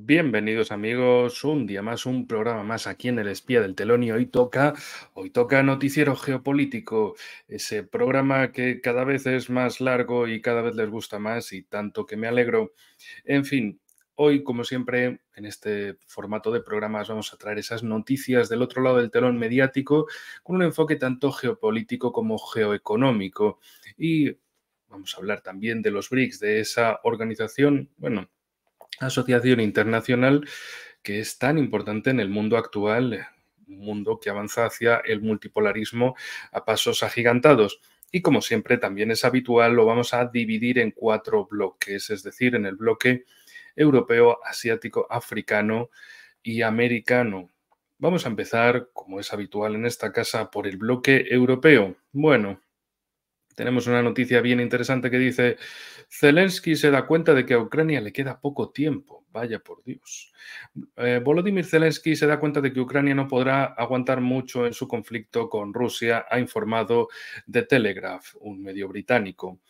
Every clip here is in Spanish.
Bienvenidos amigos, un día más, un programa más aquí en El Espía del Telón y hoy toca Noticiero Geopolítico, ese programa que cada vez es más largo y cada vez les gusta más y tanto que me alegro. En fin, hoy como siempre en este formato de programas vamos a traer esas noticias del otro lado del telón mediático con un enfoque tanto geopolítico como geoeconómico y vamos a hablar también de los BRICS, de esa organización, bueno, asociación internacional que es tan importante en el mundo actual, un mundo que avanza hacia el multipolarismo a pasos agigantados. Y como siempre también es habitual, lo vamos a dividir en 4 bloques, es decir, en el bloque europeo, asiático, africano y americano. Vamos a empezar, como es habitual en esta casa, por el bloque europeo. Bueno, tenemos una noticia bien interesante que dice, Zelensky se da cuenta de que a Ucrania le queda poco tiempo. Vaya por Dios. Volodymyr Zelensky se da cuenta de que Ucrania no podrá aguantar mucho en su conflicto con Rusia, ha informado The Telegraph, un medio británico.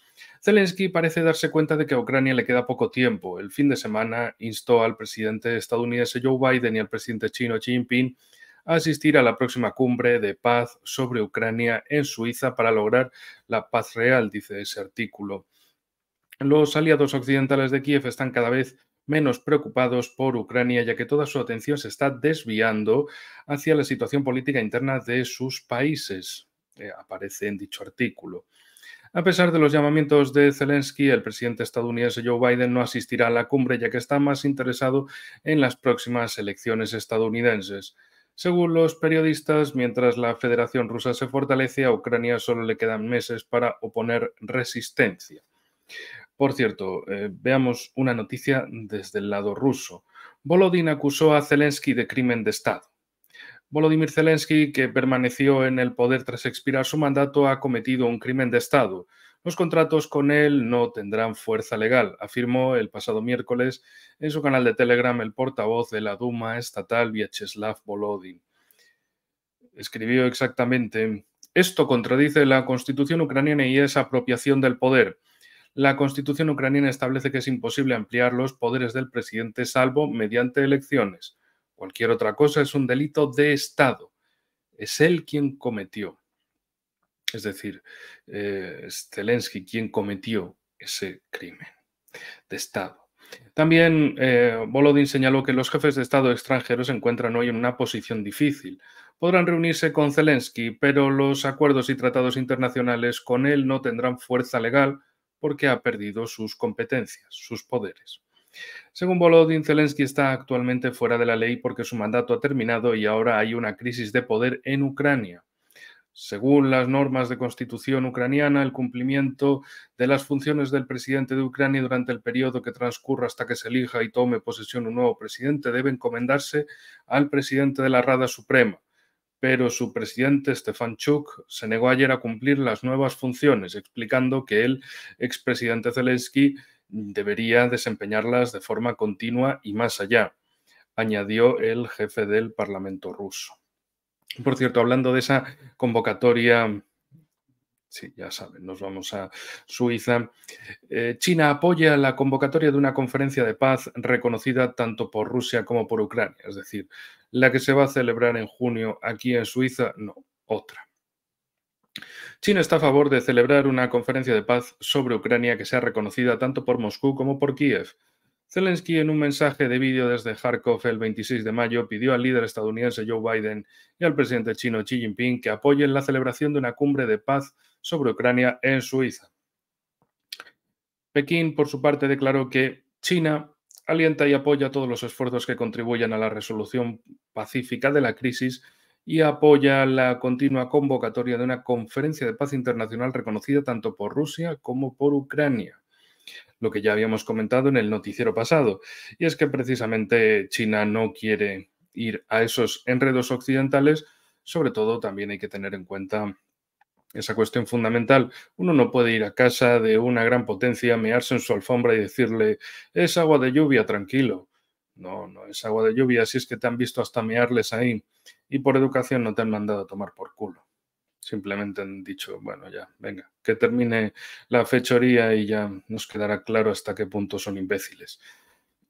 Zelensky parece darse cuenta de que a Ucrania le queda poco tiempo. El fin de semana instó al presidente estadounidense Joe Biden y al presidente chino Xi Jinping a asistir a la próxima cumbre de paz sobre Ucrania en Suiza para lograr la paz real, dice ese artículo. Los aliados occidentales de Kiev están cada vez menos preocupados por Ucrania, ya que toda su atención se está desviando hacia la situación política interna de sus países, aparece en dicho artículo. A pesar de los llamamientos de Zelensky, el presidente estadounidense Joe Biden no asistirá a la cumbre, ya que está más interesado en las próximas elecciones estadounidenses. Según los periodistas, mientras la Federación Rusa se fortalece, a Ucrania solo le quedan meses para oponer resistencia. Por cierto, veamos una noticia desde el lado ruso. Volodin acusó a Zelensky de crimen de Estado. Volodymyr Zelensky, que permaneció en el poder tras expirar su mandato, ha cometido un crimen de Estado. Los contratos con él no tendrán fuerza legal, afirmó el pasado miércoles en su canal de Telegram el portavoz de la Duma estatal Vyacheslav Volodin. Escribió exactamente: esto contradice la constitución ucraniana y es apropiación del poder. La Constitución ucraniana establece que es imposible ampliar los poderes del presidente salvo mediante elecciones. Cualquier otra cosa es un delito de Estado. Es él quien cometió, es decir, es Zelensky quien cometió ese crimen de Estado. También Volodin señaló que los jefes de Estado extranjeros se encuentran hoy en una posición difícil. Podrán reunirse con Zelensky, pero los acuerdos y tratados internacionales con él no tendrán fuerza legal porque ha perdido sus competencias, sus poderes. Según Volodin, Zelensky está actualmente fuera de la ley porque su mandato ha terminado y ahora hay una crisis de poder en Ucrania. Según las normas de constitución ucraniana, el cumplimiento de las funciones del presidente de Ucrania durante el periodo que transcurra hasta que se elija y tome posesión un nuevo presidente debe encomendarse al presidente de la Rada Suprema. Pero su presidente, Stefanchuk, se negó ayer a cumplir las nuevas funciones, explicando que el expresidente Zelensky debería desempeñarlas de forma continua y más allá, añadió el jefe del Parlamento ruso. Por cierto, hablando de esa convocatoria, sí, ya saben, nos vamos a Suiza. China apoya la convocatoria de una conferencia de paz reconocida tanto por Rusia como por Ucrania, es decir, la que se va a celebrar en junio aquí en Suiza, no, otra. China está a favor de celebrar una conferencia de paz sobre Ucrania que sea reconocida tanto por Moscú como por Kiev. Zelensky, en un mensaje de vídeo desde Kharkov el 26 de mayo, pidió al líder estadounidense Joe Biden y al presidente chino Xi Jinping que apoyen la celebración de una cumbre de paz sobre Ucrania en Suiza. Pekín, por su parte, declaró que China alienta y apoya todos los esfuerzos que contribuyan a la resolución pacífica de la crisis y apoya la continua convocatoria de una conferencia de paz internacional reconocida tanto por Rusia como por Ucrania. Lo que ya habíamos comentado en el noticiero pasado, y es que precisamente China no quiere ir a esos enredos occidentales. Sobre todo también hay que tener en cuenta esa cuestión fundamental. Uno no puede ir a casa de una gran potencia, mearse en su alfombra y decirle, es agua de lluvia, tranquilo. No, no es agua de lluvia, si es que te han visto hasta mearles ahí y por educación no te han mandado a tomar por culo. Simplemente han dicho, bueno, ya, venga, que termine la fechoría y ya nos quedará claro hasta qué punto son imbéciles.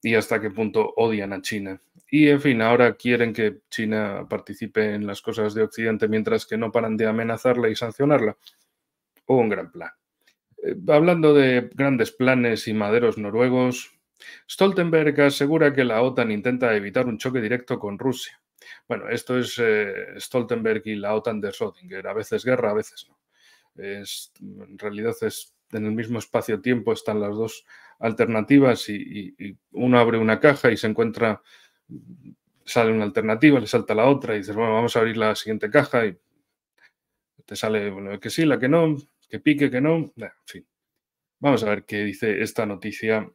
y hasta qué punto odian a China. Y, en fin, ahora quieren que China participe en las cosas de Occidente mientras que no paran de amenazarla y sancionarla. Un gran plan. Hablando de grandes planes y maderos noruegos, Stoltenberg asegura que la OTAN intenta evitar un choque directo con Rusia. Bueno, esto es Stoltenberg y la OTAN de Schrödinger. A veces guerra, a veces no. En realidad es en el mismo espacio-tiempo están las dos alternativas y uno abre una caja y se encuentra, sale una alternativa, le salta la otra y dices, bueno, vamos a abrir la siguiente caja y te sale bueno, que sí, la que no, que pique, que no, en fin. Vamos a ver qué dice esta noticia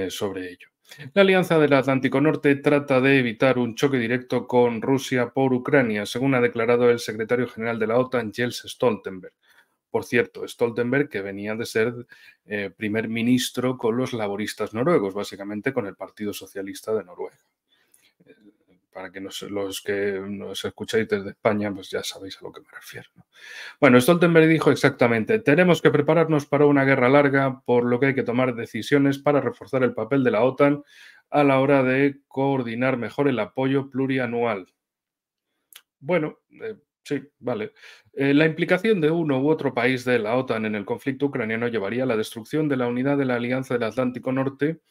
sobre ello. La Alianza del Atlántico Norte trata de evitar un choque directo con Rusia por Ucrania, según ha declarado el secretario general de la OTAN, Jens Stoltenberg. Por cierto, Stoltenberg, que venía de ser primer ministro con los laboristas noruegos, básicamente con el Partido Socialista de Noruega. Para que los que nos escucháis desde España, pues ya sabéis a lo que me refiero, ¿no? Bueno, Stoltenberg dijo exactamente, tenemos que prepararnos para una guerra larga, por lo que hay que tomar decisiones para reforzar el papel de la OTAN a la hora de coordinar mejor el apoyo plurianual. Bueno, sí, vale. La implicación de uno u otro país de la OTAN en el conflicto ucraniano llevaría a la destrucción de la unidad de la Alianza del Atlántico Norte.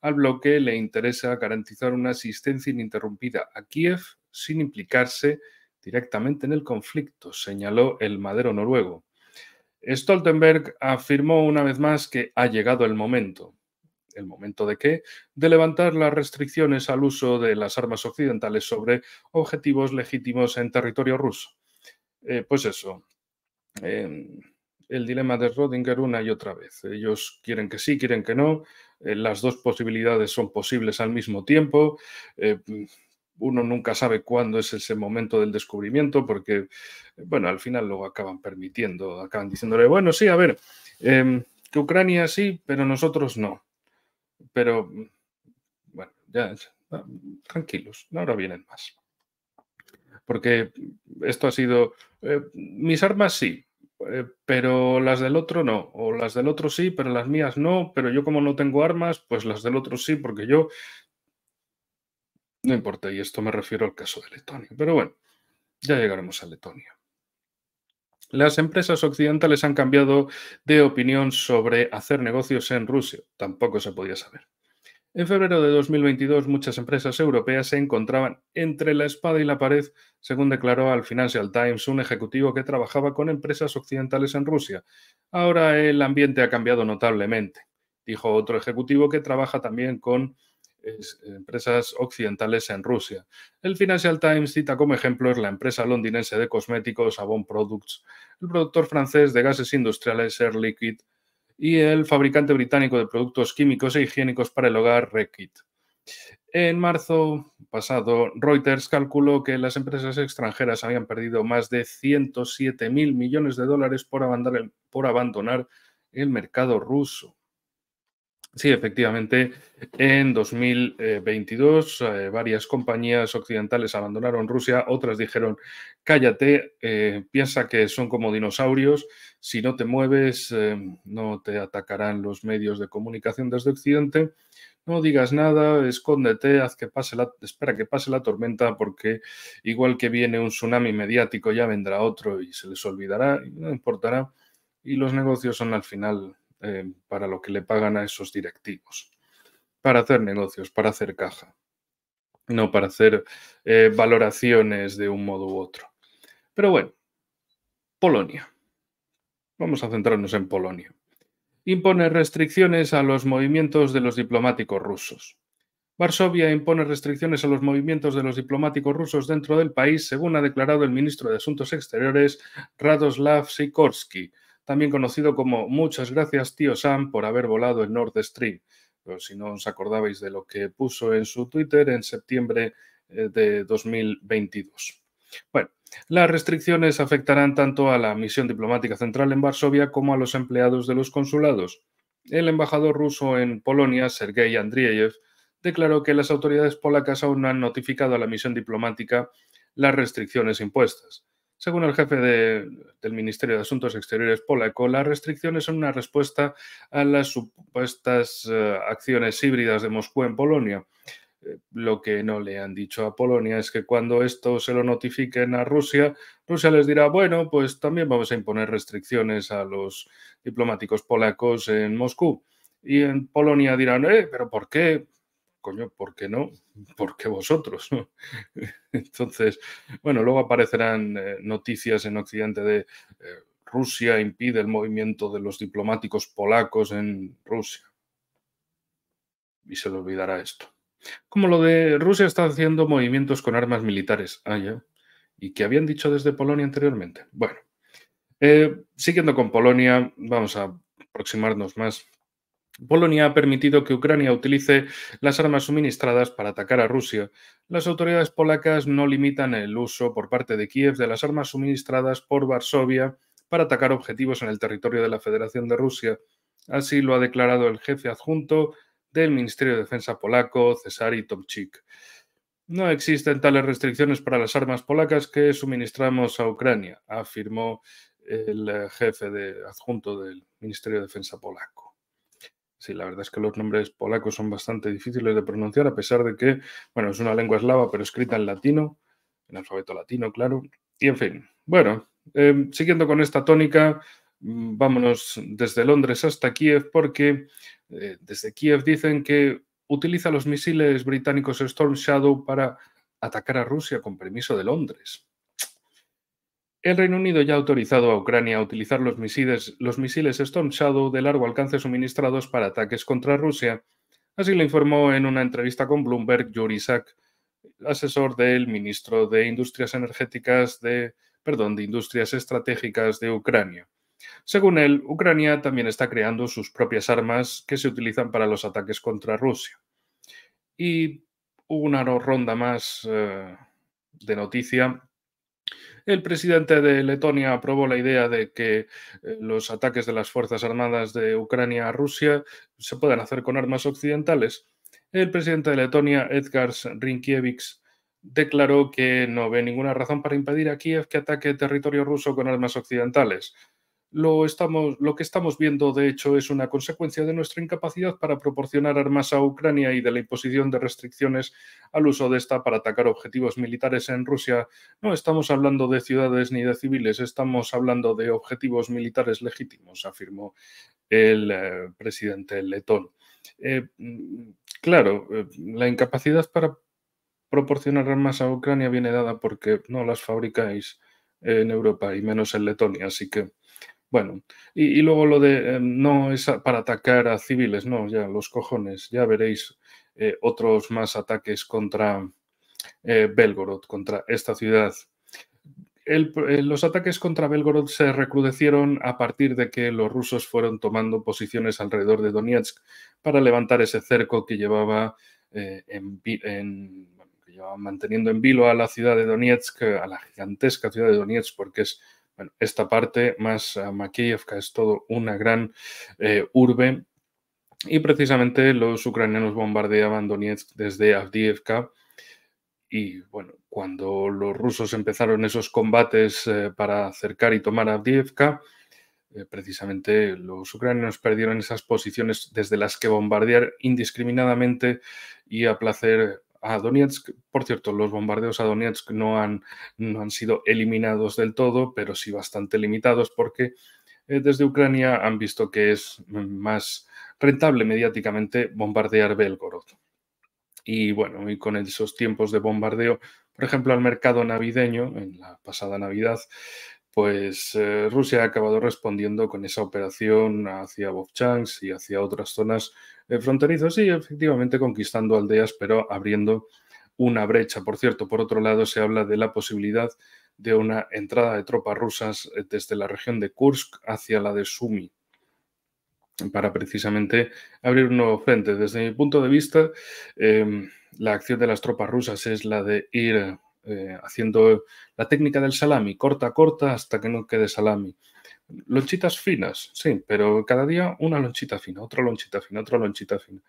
Al bloque le interesa garantizar una asistencia ininterrumpida a Kiev sin implicarse directamente en el conflicto, señaló el madero noruego. Stoltenberg afirmó una vez más que ha llegado el momento. ¿El momento de qué? De levantar las restricciones al uso de las armas occidentales sobre objetivos legítimos en territorio ruso. Pues eso, eh, el dilema de Schrödinger una y otra vez. Ellos quieren que sí, quieren que no. Las dos posibilidades son posibles al mismo tiempo. Eh, Uno nunca sabe cuándo es ese momento del descubrimiento porque, bueno, al final luego acaban permitiendo, acaban diciéndole, bueno, sí, a ver, que Ucrania sí, pero nosotros no. Pero, bueno, tranquilos, ahora vienen más. Porque esto ha sido, mis armas sí, pero las del otro no, o las del otro sí, pero las mías no, pero yo como no tengo armas, pues las del otro sí, porque yo, no importa, y esto me refiero al caso de Letonia. Pero bueno, ya llegaremos a Letonia. Las empresas occidentales han cambiado de opinión sobre hacer negocios en Rusia. Tampoco se podía saber. En febrero de 2022, muchas empresas europeas se encontraban entre la espada y la pared, según declaró al Financial Times un ejecutivo que trabajaba con empresas occidentales en Rusia. Ahora el ambiente ha cambiado notablemente, dijo otro ejecutivo que trabaja también con empresas occidentales en Rusia. El Financial Times cita como ejemplos la empresa londinense de cosméticos Avon Products, el productor francés de gases industriales Air Liquide, y el fabricante británico de productos químicos e higiénicos para el hogar Reckitt. En marzo pasado, Reuters calculó que las empresas extranjeras habían perdido más de 107.000 millones de dólares por abandonar el mercado ruso. Sí, efectivamente, en 2022 varias compañías occidentales abandonaron Rusia, otras dijeron, cállate, piensa que son como dinosaurios, si no te mueves no te atacarán los medios de comunicación desde Occidente, no digas nada, escóndete, espera que pase la tormenta porque igual que viene un tsunami mediático ya vendrá otro y se les olvidará y no importará y los negocios son al final para lo que le pagan a esos directivos, para hacer negocios, para hacer caja, no para hacer valoraciones de un modo u otro. Pero bueno, Polonia. Vamos a centrarnos en Polonia. Impone restricciones a los movimientos de los diplomáticos rusos. Varsovia impone restricciones a los movimientos de los diplomáticos rusos dentro del país, según ha declarado el ministro de Asuntos Exteriores, Radoslav Sikorski, también conocido como Muchas gracias, tío Sam, por haber volado el Nord Stream. Pero si no os acordabais de lo que puso en su Twitter en septiembre de 2022. Bueno, las restricciones afectarán tanto a la misión diplomática central en Varsovia como a los empleados de los consulados. El embajador ruso en Polonia, Sergei Andrieyev, declaró que las autoridades polacas aún no han notificado a la misión diplomática las restricciones impuestas. Según el jefe del Ministerio de Asuntos Exteriores polaco, las restricciones son una respuesta a las supuestas acciones híbridas de Moscú en Polonia. Lo que no le han dicho a Polonia es que cuando esto se lo notifiquen a Rusia, Rusia les dirá, bueno, pues también vamos a imponer restricciones a los diplomáticos polacos en Moscú. Y en Polonia dirán, pero ¿por qué? Coño, ¿por qué no? ¿Por qué vosotros? Entonces, bueno, luego aparecerán noticias en Occidente de Rusia impide el movimiento de los diplomáticos polacos en Rusia. Y se le olvidará esto. Como lo de Rusia está haciendo movimientos con armas militares. Ah, ya. ¿Y qué habían dicho desde Polonia anteriormente? Bueno, siguiendo con Polonia, vamos a aproximarnos más. Polonia ha permitido que Ucrania utilice las armas suministradas para atacar a Rusia. Las autoridades polacas no limitan el uso por parte de Kiev de las armas suministradas por Varsovia para atacar objetivos en el territorio de la Federación de Rusia. Así lo ha declarado el jefe adjunto del Ministerio de Defensa polaco, Cezary Tomczyk. No existen tales restricciones para las armas polacas que suministramos a Ucrania, afirmó el jefe adjunto del Ministerio de Defensa polaco. Sí, la verdad es que los nombres polacos son bastante difíciles de pronunciar, a pesar de que, bueno, es una lengua eslava, pero escrita en latino, en alfabeto latino, claro. Y en fin, bueno, siguiendo con esta tónica, vámonos desde Londres hasta Kiev, porque desde Kiev dicen que utiliza los misiles británicos Storm Shadow para atacar a Rusia con permiso de Londres. El Reino Unido ya ha autorizado a Ucrania a utilizar los misiles Storm Shadow de largo alcance suministrados para ataques contra Rusia. Así lo informó en una entrevista con Bloomberg Yuri Isak, asesor del ministro de de Industrias Estratégicas de Ucrania. Según él, Ucrania también está creando sus propias armas que se utilizan para los ataques contra Rusia. Y una ronda más de noticia. El presidente de Letonia aprobó la idea de que los ataques de las Fuerzas Armadas de Ucrania a Rusia se puedan hacer con armas occidentales. El presidente de Letonia, Edgars Rinkēvičs, declaró que no ve ninguna razón para impedir a Kiev que ataque territorio ruso con armas occidentales. Lo que estamos viendo, de hecho, es una consecuencia de nuestra incapacidad para proporcionar armas a Ucrania y de la imposición de restricciones al uso de esta para atacar objetivos militares en Rusia. No estamos hablando de ciudades ni de civiles, estamos hablando de objetivos militares legítimos, afirmó el presidente letón. Claro, la incapacidad para proporcionar armas a Ucrania viene dada porque no las fabricáis en Europa y menos en Letonia, así que bueno, y luego lo de no es para atacar a civiles, no, ya los cojones, ya veréis otros más ataques contra Belgorod, contra esta ciudad. Los ataques contra Belgorod se recrudecieron a partir de que los rusos fueron tomando posiciones alrededor de Donetsk para levantar ese cerco que llevaba, que llevaba manteniendo en vilo a la ciudad de Donetsk, a la gigantesca ciudad de Donetsk, porque es bueno, esta parte más Makiivka es todo una gran urbe y precisamente los ucranianos bombardeaban Donetsk desde Avdiivka y bueno, cuando los rusos empezaron esos combates para acercar y tomar Avdiivka, precisamente los ucranianos perdieron esas posiciones desde las que bombardear indiscriminadamente y a placer a Donetsk. Por cierto, los bombardeos a Donetsk no han sido eliminados del todo, pero sí bastante limitados porque desde Ucrania han visto que es más rentable mediáticamente bombardear Belgorod. Y bueno, y con esos tiempos de bombardeo, por ejemplo, al mercado navideño, en la pasada Navidad, pues Rusia ha acabado respondiendo con esa operación hacia Vovchansk y hacia otras zonas fronterizas y efectivamente conquistando aldeas, pero abriendo una brecha. Por cierto, por otro lado, se habla de la posibilidad de una entrada de tropas rusas desde la región de Kursk hacia la de Sumy, para precisamente abrir un nuevo frente. Desde mi punto de vista, la acción de las tropas rusas es la de ir haciendo la técnica del salami, corta, corta, hasta que no quede salami. Lonchitas finas, sí, pero cada día una lonchita fina, otra lonchita fina, otra lonchita fina.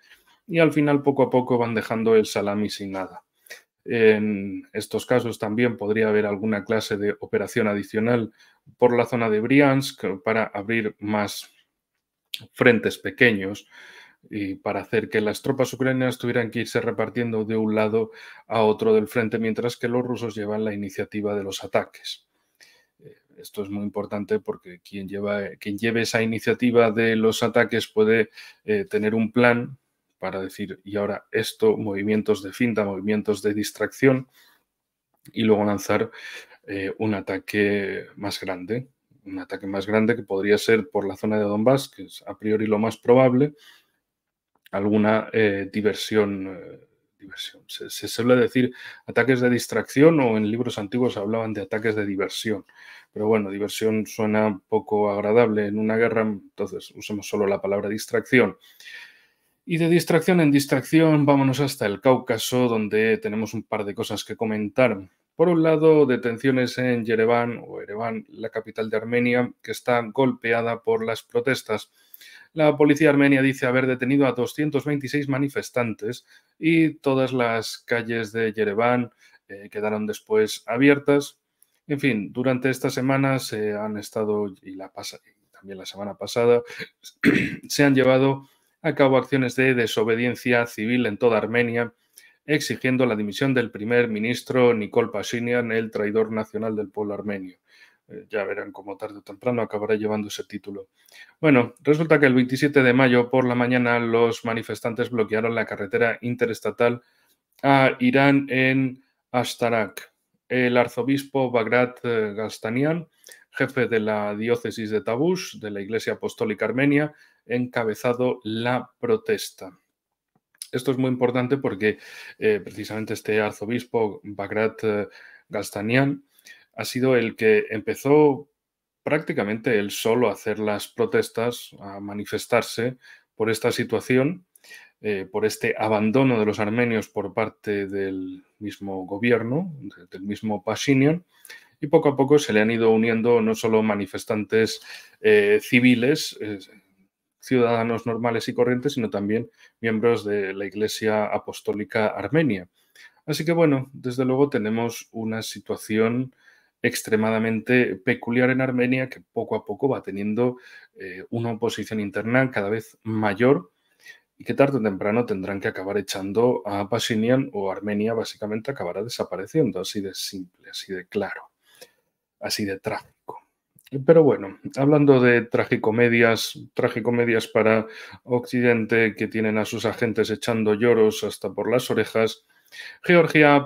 Y al final, poco a poco, van dejando el salami sin nada. En estos casos también podría haber alguna clase de operación adicional por la zona de Briansk para abrir más frentes pequeños y para hacer que las tropas ucranianas tuvieran que irse repartiendo de un lado a otro del frente, mientras que los rusos llevan la iniciativa de los ataques. Esto es muy importante porque quien lleve esa iniciativa de los ataques puede tener un plan para decir, y ahora esto, movimientos de finta, movimientos de distracción, y luego lanzar un ataque más grande. Un ataque más grande que podría ser por la zona de Donbass, que es a priori lo más probable, alguna diversión. Se suele decir ataques de distracción o en libros antiguos hablaban de ataques de diversión. Pero bueno, diversión suena poco agradable en una guerra, entonces usemos solo la palabra distracción. Y de distracción en distracción, vámonos hasta el Cáucaso, donde tenemos un par de cosas que comentar. Por un lado, detenciones en Yerevan, o Ereván, la capital de Armenia, que está golpeada por las protestas. La policía armenia dice haber detenido a 226 manifestantes y todas las calles de Yerevan quedaron después abiertas. En fin, durante esta semana se han estado, y también la semana pasada, se han llevado a cabo acciones de desobediencia civil en toda Armenia, exigiendo la dimisión del primer ministro Nikol Pashinyan, el traidor nacional del pueblo armenio. Ya verán cómo tarde o temprano acabará llevando ese título. Bueno, resulta que el 27 de mayo por la mañana los manifestantes bloquearon la carretera interestatal a Irán en Ashtarak. El arzobispo Bagrat Gastanian, jefe de la diócesis de Tabush, de la Iglesia Apostólica Armenia, encabezado la protesta. Esto es muy importante porque precisamente este arzobispo Bagrat Gastanian ha sido el que empezó prácticamente él solo a hacer las protestas, a manifestarse por esta situación, por este abandono de los armenios por parte del mismo gobierno, del mismo Pashinyan, y poco a poco se le han ido uniendo no solo manifestantes civiles, ciudadanos normales y corrientes, sino también miembros de la Iglesia Apostólica Armenia. Así que bueno, desde luego tenemos una situación extremadamente peculiar en Armenia que poco a poco va teniendo una oposición interna cada vez mayor y que tarde o temprano tendrán que acabar echando a Pashinyan o Armenia básicamente acabará desapareciendo, así de simple, así de claro, así de trágico. Pero bueno, hablando de tragicomedias para Occidente que tienen a sus agentes echando lloros hasta por las orejas, Georgia ha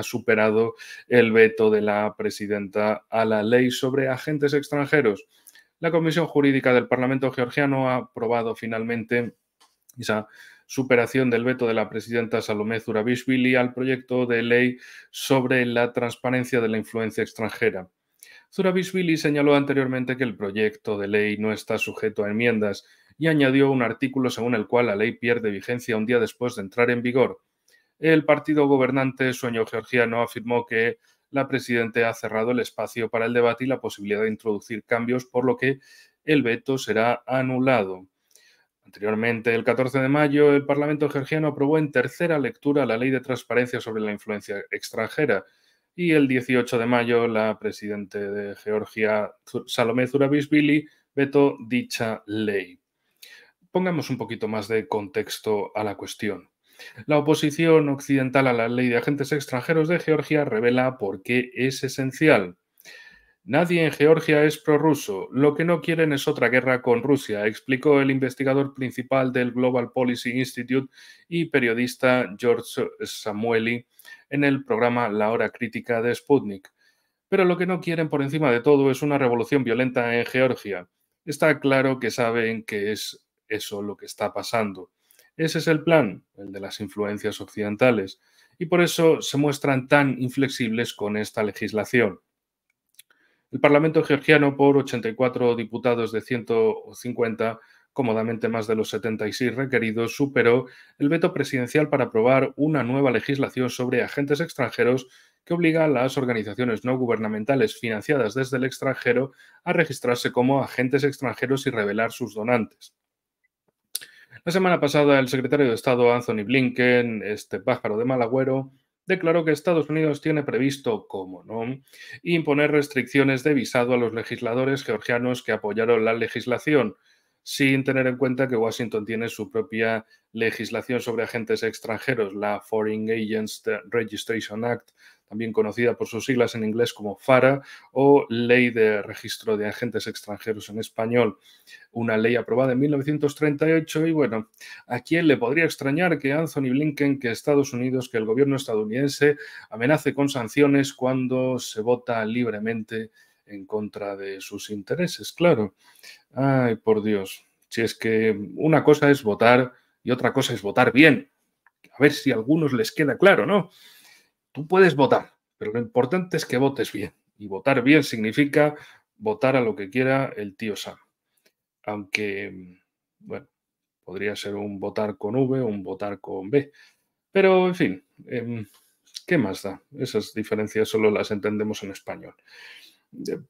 superado el veto de la presidenta a la ley sobre agentes extranjeros. La Comisión Jurídica del Parlamento georgiano ha aprobado finalmente esa superación del veto de la presidenta Salomé Zurabishvili al proyecto de ley sobre la transparencia de la influencia extranjera. Zurabishvili señaló anteriormente que el proyecto de ley no está sujeto a enmiendas y añadió un artículo según el cual la ley pierde vigencia un día después de entrar en vigor. El partido gobernante Sueño Georgiano afirmó que la presidenta ha cerrado el espacio para el debate y la posibilidad de introducir cambios, por lo que el veto será anulado. Anteriormente, el 14 de mayo, el Parlamento georgiano aprobó en tercera lectura la Ley de Transparencia sobre la Influencia Extranjera y el 18 de mayo la presidenta de Georgia, Salomé Zurabishvili, vetó dicha ley. Pongamos un poquito más de contexto a la cuestión. La oposición occidental a la Ley de Agentes Extranjeros de Georgia revela por qué es esencial. Nadie en Georgia es prorruso. Lo que no quieren es otra guerra con Rusia, explicó el investigador principal del Global Policy Institute y periodista George Samueli en el programa La Hora Crítica de Sputnik. Pero lo que no quieren por encima de todo es una revolución violenta en Georgia. Está claro que saben que es eso lo que está pasando. Ese es el plan, el de las influencias occidentales, y por eso se muestran tan inflexibles con esta legislación. El Parlamento georgiano, por 84 diputados de 150, cómodamente más de los 76 requeridos, superó el veto presidencial para aprobar una nueva legislación sobre agentes extranjeros que obliga a las organizaciones no gubernamentales financiadas desde el extranjero a registrarse como agentes extranjeros y revelar sus donantes. La semana pasada, el secretario de Estado Anthony Blinken, este pájaro de mal agüero, declaró que Estados Unidos tiene previsto, como no, imponer restricciones de visado a los legisladores georgianos que apoyaron la legislación, sin tener en cuenta que Washington tiene su propia legislación sobre agentes extranjeros, la Foreign Agents Registration Act, también conocida por sus siglas en inglés como FARA, o Ley de Registro de Agentes Extranjeros en español, una ley aprobada en 1938 y bueno, ¿a quién le podría extrañar que Anthony Blinken, que Estados Unidos, que el gobierno estadounidense amenace con sanciones cuando se vota libremente en contra de sus intereses? Claro. Ay, por Dios. Si es que una cosa es votar y otra cosa es votar bien. A ver si a algunos les queda claro, ¿no? Tú puedes votar, pero lo importante es que votes bien. Y votar bien significa votar a lo que quiera el tío Sam. Aunque, bueno, podría ser un votar con V o un votar con B. Pero, en fin, ¿qué más da? Esas diferencias solo las entendemos en español.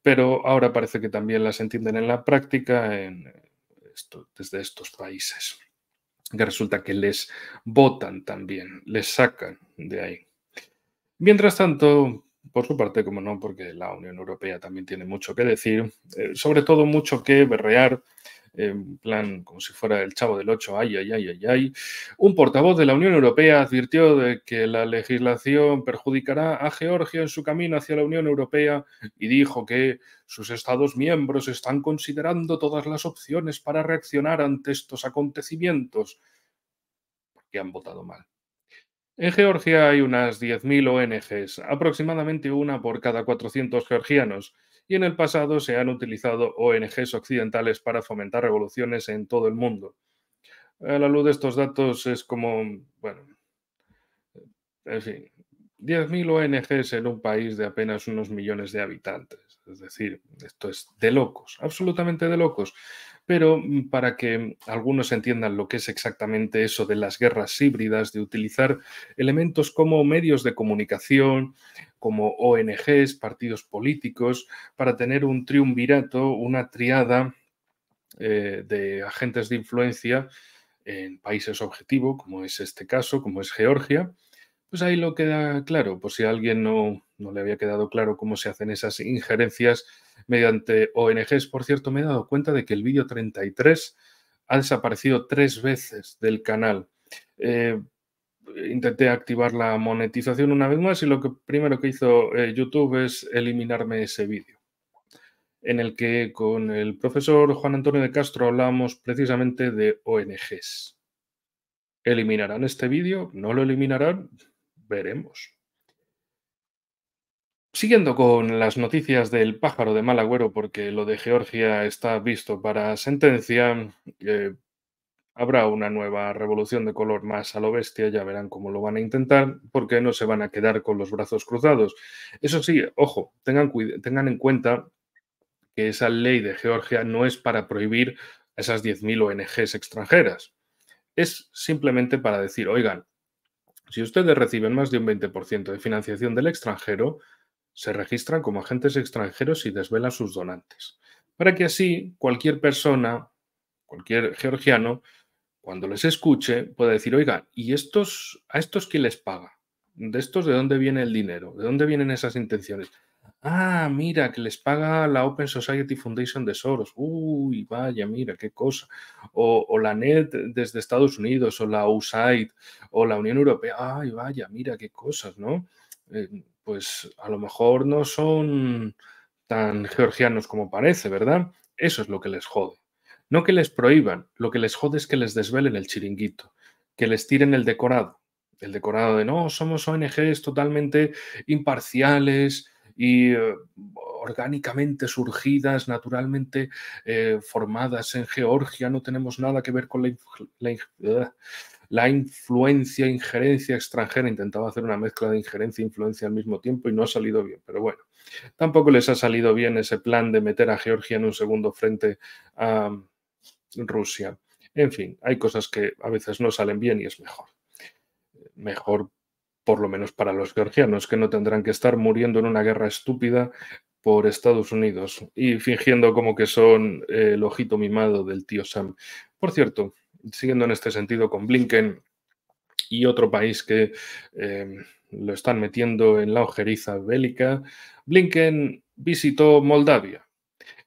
Pero ahora parece que también las entienden en la práctica desde estos países, que resulta que les votan también, les sacan de ahí. Mientras tanto, por su parte, como no, porque la Unión Europea también tiene mucho que decir, sobre todo mucho que berrear, en plan como si fuera el Chavo del Ocho, ay, ay, ay, ay, ay. Un portavoz de la Unión Europea advirtió de que la legislación perjudicará a Georgia en su camino hacia la Unión Europea y dijo que sus Estados miembros están considerando todas las opciones para reaccionar ante estos acontecimientos, porque han votado mal. En Georgia hay unas 10.000 ONGs, aproximadamente una por cada 400 georgianos, y en el pasado se han utilizado ONGs occidentales para fomentar revoluciones en todo el mundo. A la luz de estos datos es como, bueno, en fin, 10.000 ONGs en un país de apenas unos millones de habitantes. Es decir, esto es de locos, absolutamente de locos. Pero para que algunos entiendan lo que es exactamente eso de las guerras híbridas, de utilizar elementos como medios de comunicación, como ONGs, partidos políticos, para tener un triunvirato, una triada de agentes de influencia en países objetivo, como es este caso, como es Georgia, pues ahí lo queda claro, por si a alguien no le había quedado claro cómo se hacen esas injerencias mediante ONGs. Por cierto, me he dado cuenta de que el vídeo 33 ha desaparecido 3 veces del canal. Eh, Intenté activar la monetización una vez más y lo que primero que hizo YouTube es eliminarme ese vídeo, en el que con el profesor Juan Antonio de Castro hablamos precisamente de ONGs. ¿Eliminarán este vídeo? ¿No lo eliminarán? Veremos. Siguiendo con las noticias del pájaro de mal agüero, porque lo de Georgia está visto para sentencia, habrá una nueva revolución de color más a lo bestia, ya verán cómo lo van a intentar, porque no se van a quedar con los brazos cruzados. Eso sí, ojo, tengan en cuenta que esa ley de Georgia no es para prohibir a esas 10.000 ONGs extranjeras. Es simplemente para decir, oigan, si ustedes reciben más de un 20% de financiación del extranjero, se registran como agentes extranjeros y desvelan sus donantes. Para que así cualquier persona, cualquier georgiano, cuando les escuche, pueda decir, oiga, ¿y a estos quién les paga? ¿De estos de dónde viene el dinero? ¿De dónde vienen esas intenciones? Ah, mira, que les paga la Open Society Foundation de Soros. Uy, vaya, mira, qué cosa. O la NET desde Estados Unidos, o la USAID, o la Unión Europea. Ay, vaya, mira, qué cosas, ¿no? Pues a lo mejor no son tan georgianos como parece, ¿verdad? Eso es lo que les jode. No que les prohíban, lo que les jode es que les desvelen el chiringuito, que les tiren el decorado. El decorado de no, somos ONGs totalmente imparciales y orgánicamente surgidas, naturalmente formadas en Georgia, no tenemos nada que ver con la influencia, injerencia extranjera. Intentaba hacer una mezcla de injerencia e influencia al mismo tiempo y no ha salido bien, pero bueno, tampoco les ha salido bien ese plan de meter a Georgia en un segundo frente a Rusia. En fin, hay cosas que a veces no salen bien y es mejor. Mejor por lo menos para los georgianos, que no tendrán que estar muriendo en una guerra estúpida por Estados Unidos y fingiendo como que son el ojito mimado del tío Sam. Por cierto, siguiendo en este sentido con Blinken y otro país que lo están metiendo en la ojeriza bélica, Blinken visitó Moldavia.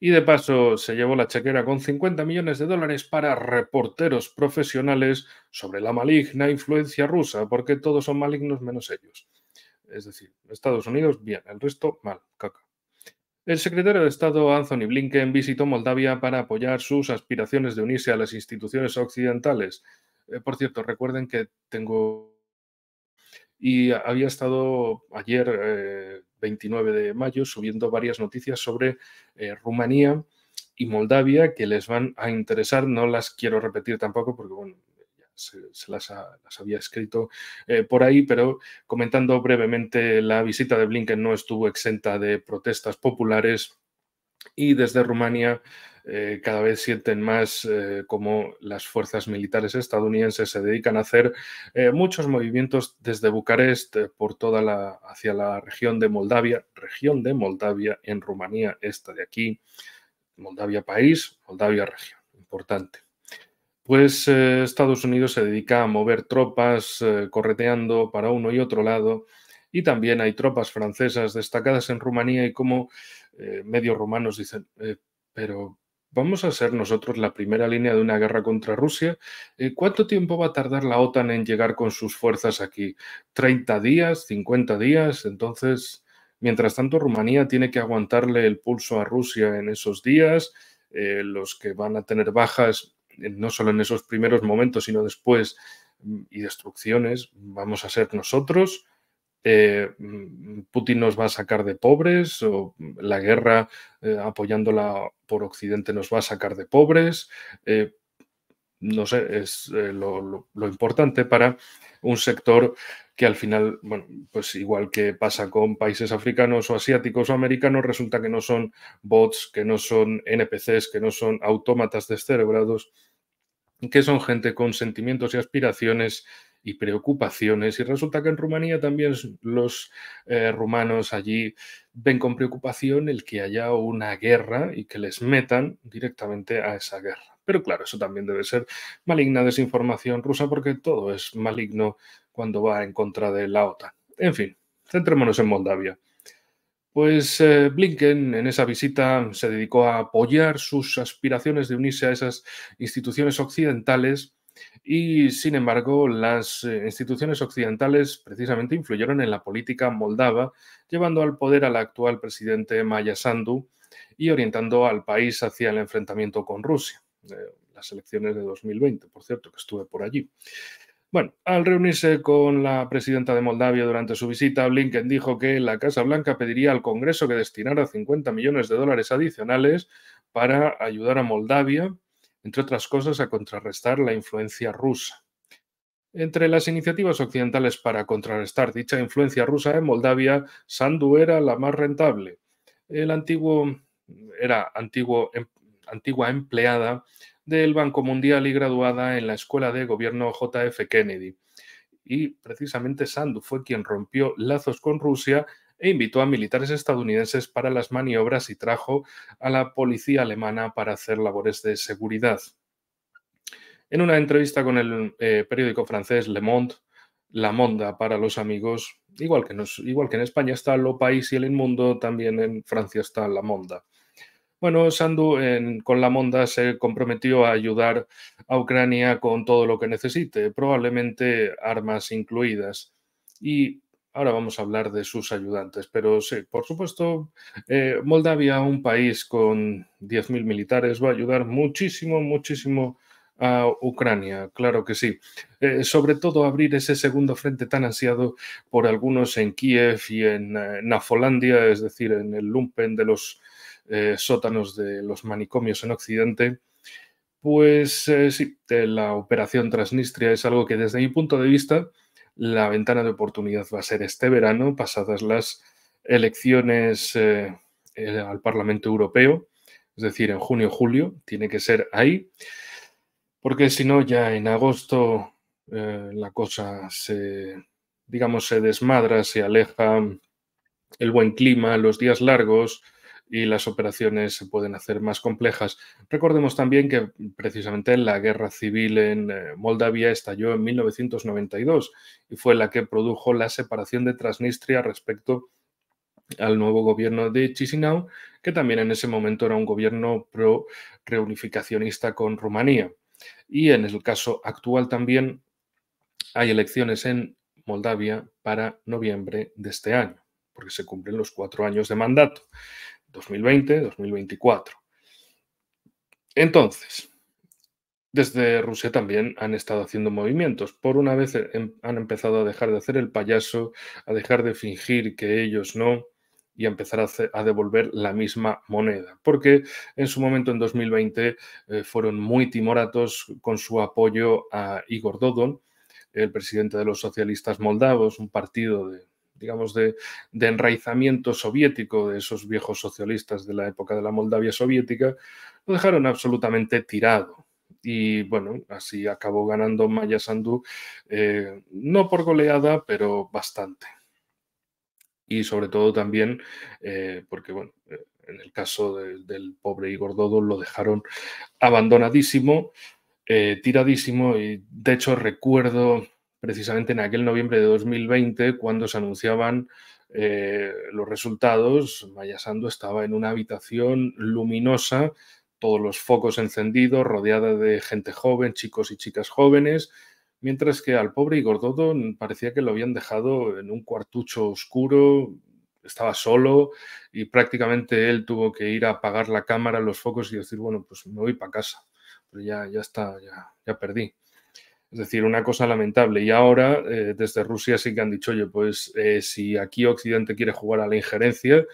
Y de paso se llevó la chequera con 50 millones de dólares para reporteros profesionales sobre la maligna influencia rusa, porque todos son malignos menos ellos. Es decir, Estados Unidos, bien, el resto, mal, caca. El secretario de Estado Anthony Blinken visitó Moldavia para apoyar sus aspiraciones de unirse a las instituciones occidentales. Por cierto, recuerden que tengo y había estado ayer, 29 de mayo, subiendo varias noticias sobre Rumanía y Moldavia que les van a interesar. No las quiero repetir tampoco porque, bueno, ya las había escrito por ahí, pero comentando brevemente, la visita de Blinken no estuvo exenta de protestas populares y desde Rumania cada vez sienten más cómo las fuerzas militares estadounidenses se dedican a hacer muchos movimientos desde Bucarest por hacia la región de Moldavia en Rumanía, esta de aquí, Moldavia país, Moldavia región, importante. Pues Estados Unidos se dedica a mover tropas correteando para uno y otro lado y también hay tropas francesas destacadas en Rumanía y como medios rumanos dicen, pero ¿vamos a ser nosotros la primera línea de una guerra contra Rusia? ¿Cuánto tiempo va a tardar la OTAN en llegar con sus fuerzas aquí? ¿30 días? ¿50 días? Entonces, mientras tanto, Rumanía tiene que aguantarle el pulso a Rusia en esos días. Los que van a tener bajas no solo en esos primeros momentos, sino después y destrucciones, vamos a ser nosotros. Putin nos va a sacar de pobres o la guerra apoyándola por Occidente nos va a sacar de pobres. No sé, es lo importante para un sector que al final, bueno, pues igual que pasa con países africanos o asiáticos o americanos, resulta que no son bots, que no son NPCs, que no son autómatas descerebrados, que son gente con sentimientos y aspiraciones y preocupaciones. Y resulta que en Rumanía también los rumanos allí ven con preocupación el que haya una guerra y que les metan directamente a esa guerra. Pero claro, eso también debe ser maligna desinformación rusa porque todo es maligno cuando va en contra de la OTAN. En fin, centrémonos en Moldavia. Pues Blinken en esa visita se dedicó a apoyar sus aspiraciones de unirse a esas instituciones occidentales y, sin embargo, las instituciones occidentales precisamente influyeron en la política moldava, llevando al poder al actual presidente Maya Sandu y orientando al país hacia el enfrentamiento con Rusia. Las elecciones de 2020, por cierto, que estuve por allí. Bueno, al reunirse con la presidenta de Moldavia durante su visita, Blinken dijo que la Casa Blanca pediría al Congreso que destinara 50 millones de dólares adicionales para ayudar a Moldavia, entre otras cosas, a contrarrestar la influencia rusa. Entre las iniciativas occidentales para contrarrestar dicha influencia rusa en Moldavia, Sandu era la más rentable. El antiguo era antigua empleada del Banco Mundial y graduada en la Escuela de Gobierno JF Kennedy. Y precisamente Sandu fue quien rompió lazos con Rusia e invitó a militares estadounidenses para las maniobras y trajo a la policía alemana para hacer labores de seguridad. En una entrevista con el periódico francés Le Monde, La Monda para los amigos, igual que en España está Lo País y El Inmundo, también en Francia está La Monda. Bueno, Sandu con la Monda se comprometió a ayudar a Ucrania con todo lo que necesite, probablemente armas incluidas. Y ahora vamos a hablar de sus ayudantes. Pero sí, por supuesto, Moldavia, un país con 10.000 militares, va a ayudar muchísimo, muchísimo a Ucrania, claro que sí. Sobre todo abrir ese segundo frente tan ansiado por algunos en Kiev y en Nafolandia, es decir, en el lumpen de los sótanos de los manicomios en Occidente, pues sí, la operación Transnistria es algo que desde mi punto de vista la ventana de oportunidad va a ser este verano, pasadas las elecciones al Parlamento Europeo, es decir, en junio-julio, tiene que ser ahí, porque si no, ya en agosto la cosa digamos, se desmadra, se aleja el buen clima, los días largos, y las operaciones se pueden hacer más complejas. Recordemos también que precisamente la guerra civil en Moldavia estalló en 1992 y fue la que produjo la separación de Transnistria respecto al nuevo gobierno de Chisinau, que también en ese momento era un gobierno pro-reunificacionista con Rumanía. Y en el caso actual también hay elecciones en Moldavia para noviembre de este año, porque se cumplen los 4 años de mandato, 2020-2024. Entonces, desde Rusia también han estado haciendo movimientos. Por una vez han empezado a dejar de hacer el payaso, a dejar de fingir que ellos no y a empezar a devolver la misma moneda. Porque en su momento, en 2020, fueron muy timoratos con su apoyo a Igor Dodon, el presidente de los socialistas moldavos, un partido de, digamos, de enraizamiento soviético de esos viejos socialistas de la época de la Moldavia soviética, lo dejaron absolutamente tirado. Y bueno, así acabó ganando Maya Sandu, no por goleada, pero bastante. Y sobre todo también porque, bueno, en el caso del pobre Igor Dodon lo dejaron abandonadísimo, tiradísimo, y de hecho recuerdo precisamente en aquel noviembre de 2020 cuando se anunciaban los resultados. Maya Sandu estaba en una habitación luminosa, todos los focos encendidos, rodeada de gente joven, chicos y chicas jóvenes, mientras que al pobre Igor Dodon parecía que lo habían dejado en un cuartucho oscuro, estaba solo y prácticamente él tuvo que ir a apagar la cámara, los focos y decir, bueno, pues me voy para casa, pero ya está, ya perdí. Es decir, una cosa lamentable. Y ahora, desde Rusia sí que han dicho, oye, pues si aquí Occidente quiere jugar a la injerencia,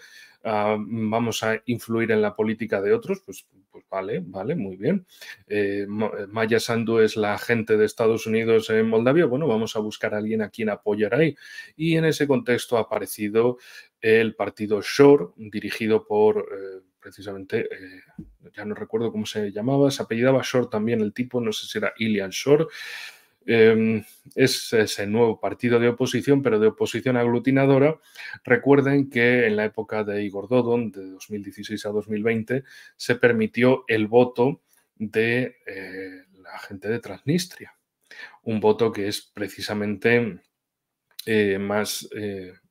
vamos a influir en la política de otros, pues vale, muy bien. Maya Sandu es la agente de Estados Unidos en Moldavia, bueno, vamos a buscar a alguien a quien apoyar ahí. Y en ese contexto ha aparecido el partido Shor, dirigido por precisamente, ya no recuerdo cómo se llamaba, se apellidaba Shor también el tipo, no sé si era Ilian Shor. Es ese nuevo partido de oposición, pero de oposición aglutinadora. Recuerden que en la época de Igor Dodon, de 2016 a 2020, se permitió el voto de la gente de Transnistria. Un voto que es precisamente más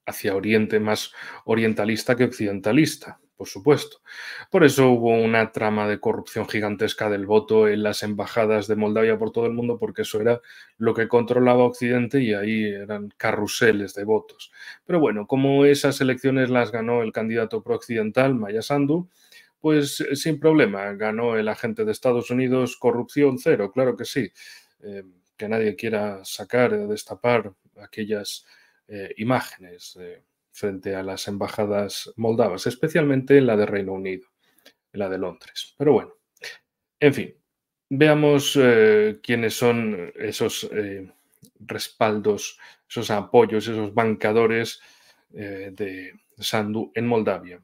hacia Oriente, más orientalista que occidentalista, por supuesto. Por eso hubo una trama de corrupción gigantesca del voto en las embajadas de Moldavia por todo el mundo, porque eso era lo que controlaba Occidente y ahí eran carruseles de votos. Pero bueno, como esas elecciones las ganó el candidato prooccidental, Maya Sandu, pues sin problema, ganó el agente de Estados Unidos, corrupción cero, claro que sí. Que nadie quiera sacar, destapar aquellas imágenes frente a las embajadas moldavas, especialmente la de Reino Unido, la de Londres. Pero bueno, en fin, veamos quiénes son esos respaldos, esos apoyos, esos bancadores de Sandu en Moldavia.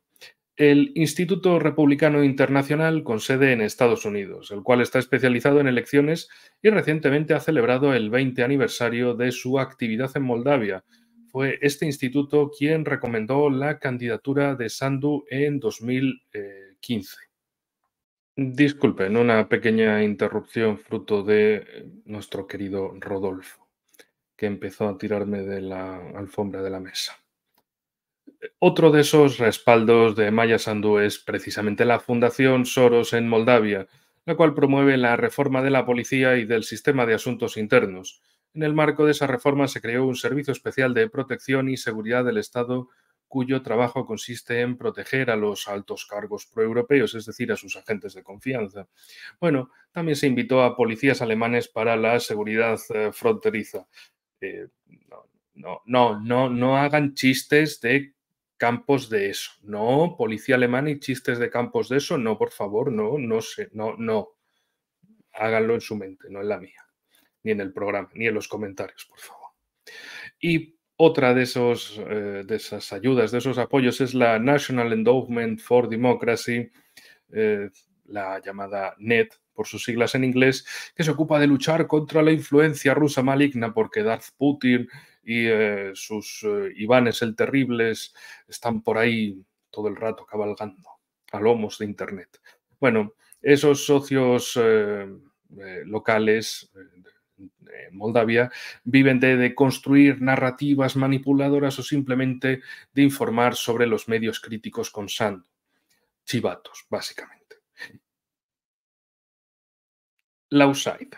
El Instituto Republicano Internacional, con sede en Estados Unidos, el cual está especializado en elecciones y recientemente ha celebrado el 20 aniversario de su actividad en Moldavia. Fue este instituto quien recomendó la candidatura de Sandu en 2015. Disculpen, una pequeña interrupción fruto de nuestro querido Rodolfo, que empezó a tirarme de la alfombra de la mesa. Otro de esos respaldos de Maya Sandu es precisamente la Fundación Soros en Moldavia, la cual promueve la reforma de la policía y del sistema de asuntos internos. En el marco de esa reforma se creó un servicio especial de protección y seguridad del Estado cuyo trabajo consiste en proteger a los altos cargos proeuropeos, es decir, a sus agentes de confianza. Bueno, también se invitó a policías alemanes para la seguridad fronteriza. Eh, no hagan chistes de campos de eso. No, policía alemana y chistes de campos de eso, no, por favor, no sé, no. Háganlo en su mente, no en la mía, ni en el programa, ni en los comentarios, por favor. Y otra de esas ayudas, de esos apoyos, es la National Endowment for Democracy, la llamada NED, por sus siglas en inglés, que se ocupa de luchar contra la influencia rusa maligna, porque Darth Putin y sus Ivanes el Terribles están por ahí todo el rato cabalgando. a lomos de Internet. Bueno, esos socios locales en Moldavia viven de construir narrativas manipuladoras o simplemente de informar sobre los medios críticos con sand, chivatos, básicamente. La USAID.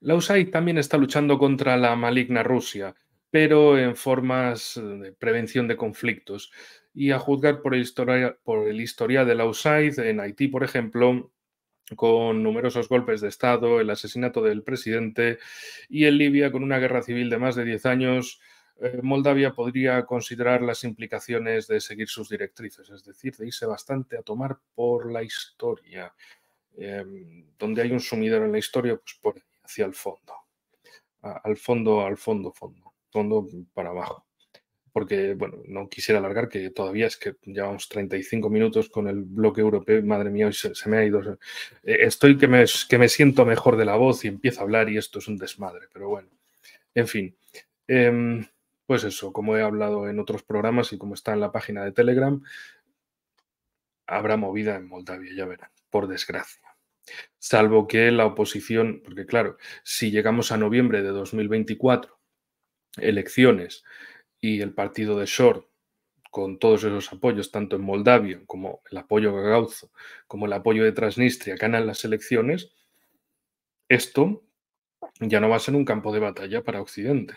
La USAID también está luchando contra la maligna Rusia, pero en formas de prevención de conflictos. Y a juzgar por el historial de la USAID en Haití, por ejemplo, con numerosos golpes de Estado, el asesinato del presidente y en Libia con una guerra civil de más de 10 años, Moldavia podría considerar las implicaciones de seguir sus directrices, es decir, de irse bastante a tomar por la historia. Donde hay un sumidero en la historia, pues por ahí, hacia el fondo, al fondo, al fondo, fondo, fondo para abajo. Porque, bueno, no quisiera alargar, que todavía es que llevamos 35 minutos con el bloque europeo y madre mía, hoy se me ha ido. Estoy que me siento mejor de la voz y empiezo a hablar y esto es un desmadre, pero bueno, en fin. Pues eso, como he hablado en otros programas y como está en la página de Telegram, habrá movida en Moldavia, ya verán, por desgracia. Salvo que la oposición, porque claro, si llegamos a noviembre de 2024, elecciones, y el partido de Shor, con todos esos apoyos, tanto en Moldavia como el apoyo a Gagauzo, como el apoyo de Transnistria, ganan las elecciones, esto ya no va a ser un campo de batalla para Occidente.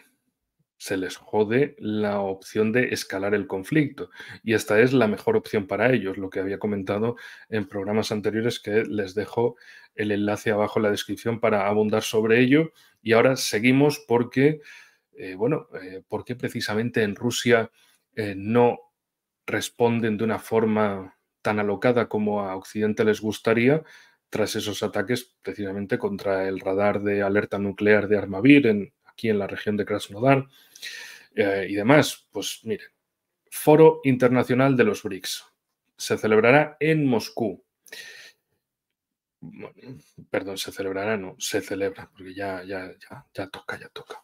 Se les jode la opción de escalar el conflicto. Y esta es la mejor opción para ellos, lo que había comentado en programas anteriores, que les dejo el enlace abajo en la descripción para abundar sobre ello. Y ahora seguimos porque, porque precisamente en Rusia no responden de una forma tan alocada como a Occidente les gustaría, tras esos ataques precisamente contra el radar de alerta nuclear de Armavir aquí en la región de Krasnodar y demás. Pues miren, Foro Internacional de los BRICS. Se celebrará en Moscú. Bueno, perdón, se celebrará, no, se celebra, porque ya toca, ya toca.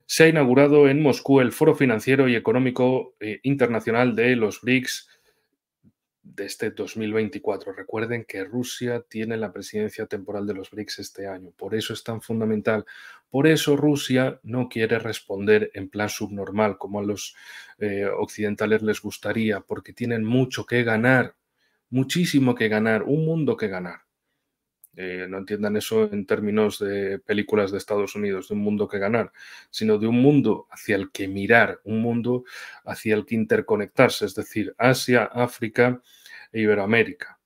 Se ha inaugurado en Moscú el Foro Financiero y Económico Internacional de los BRICS de este 2024. Recuerden que Rusia tiene la presidencia temporal de los BRICS este año. Por eso es tan fundamental. Por eso Rusia no quiere responder en plan subnormal como a los occidentales les gustaría, porque tienen mucho que ganar, muchísimo que ganar, un mundo que ganar. No entiendan eso en términos de películas de Estados Unidos, de un mundo que ganar, sino de un mundo hacia el que mirar, un mundo hacia el que interconectarse, es decir, Asia, África e Iberoamérica,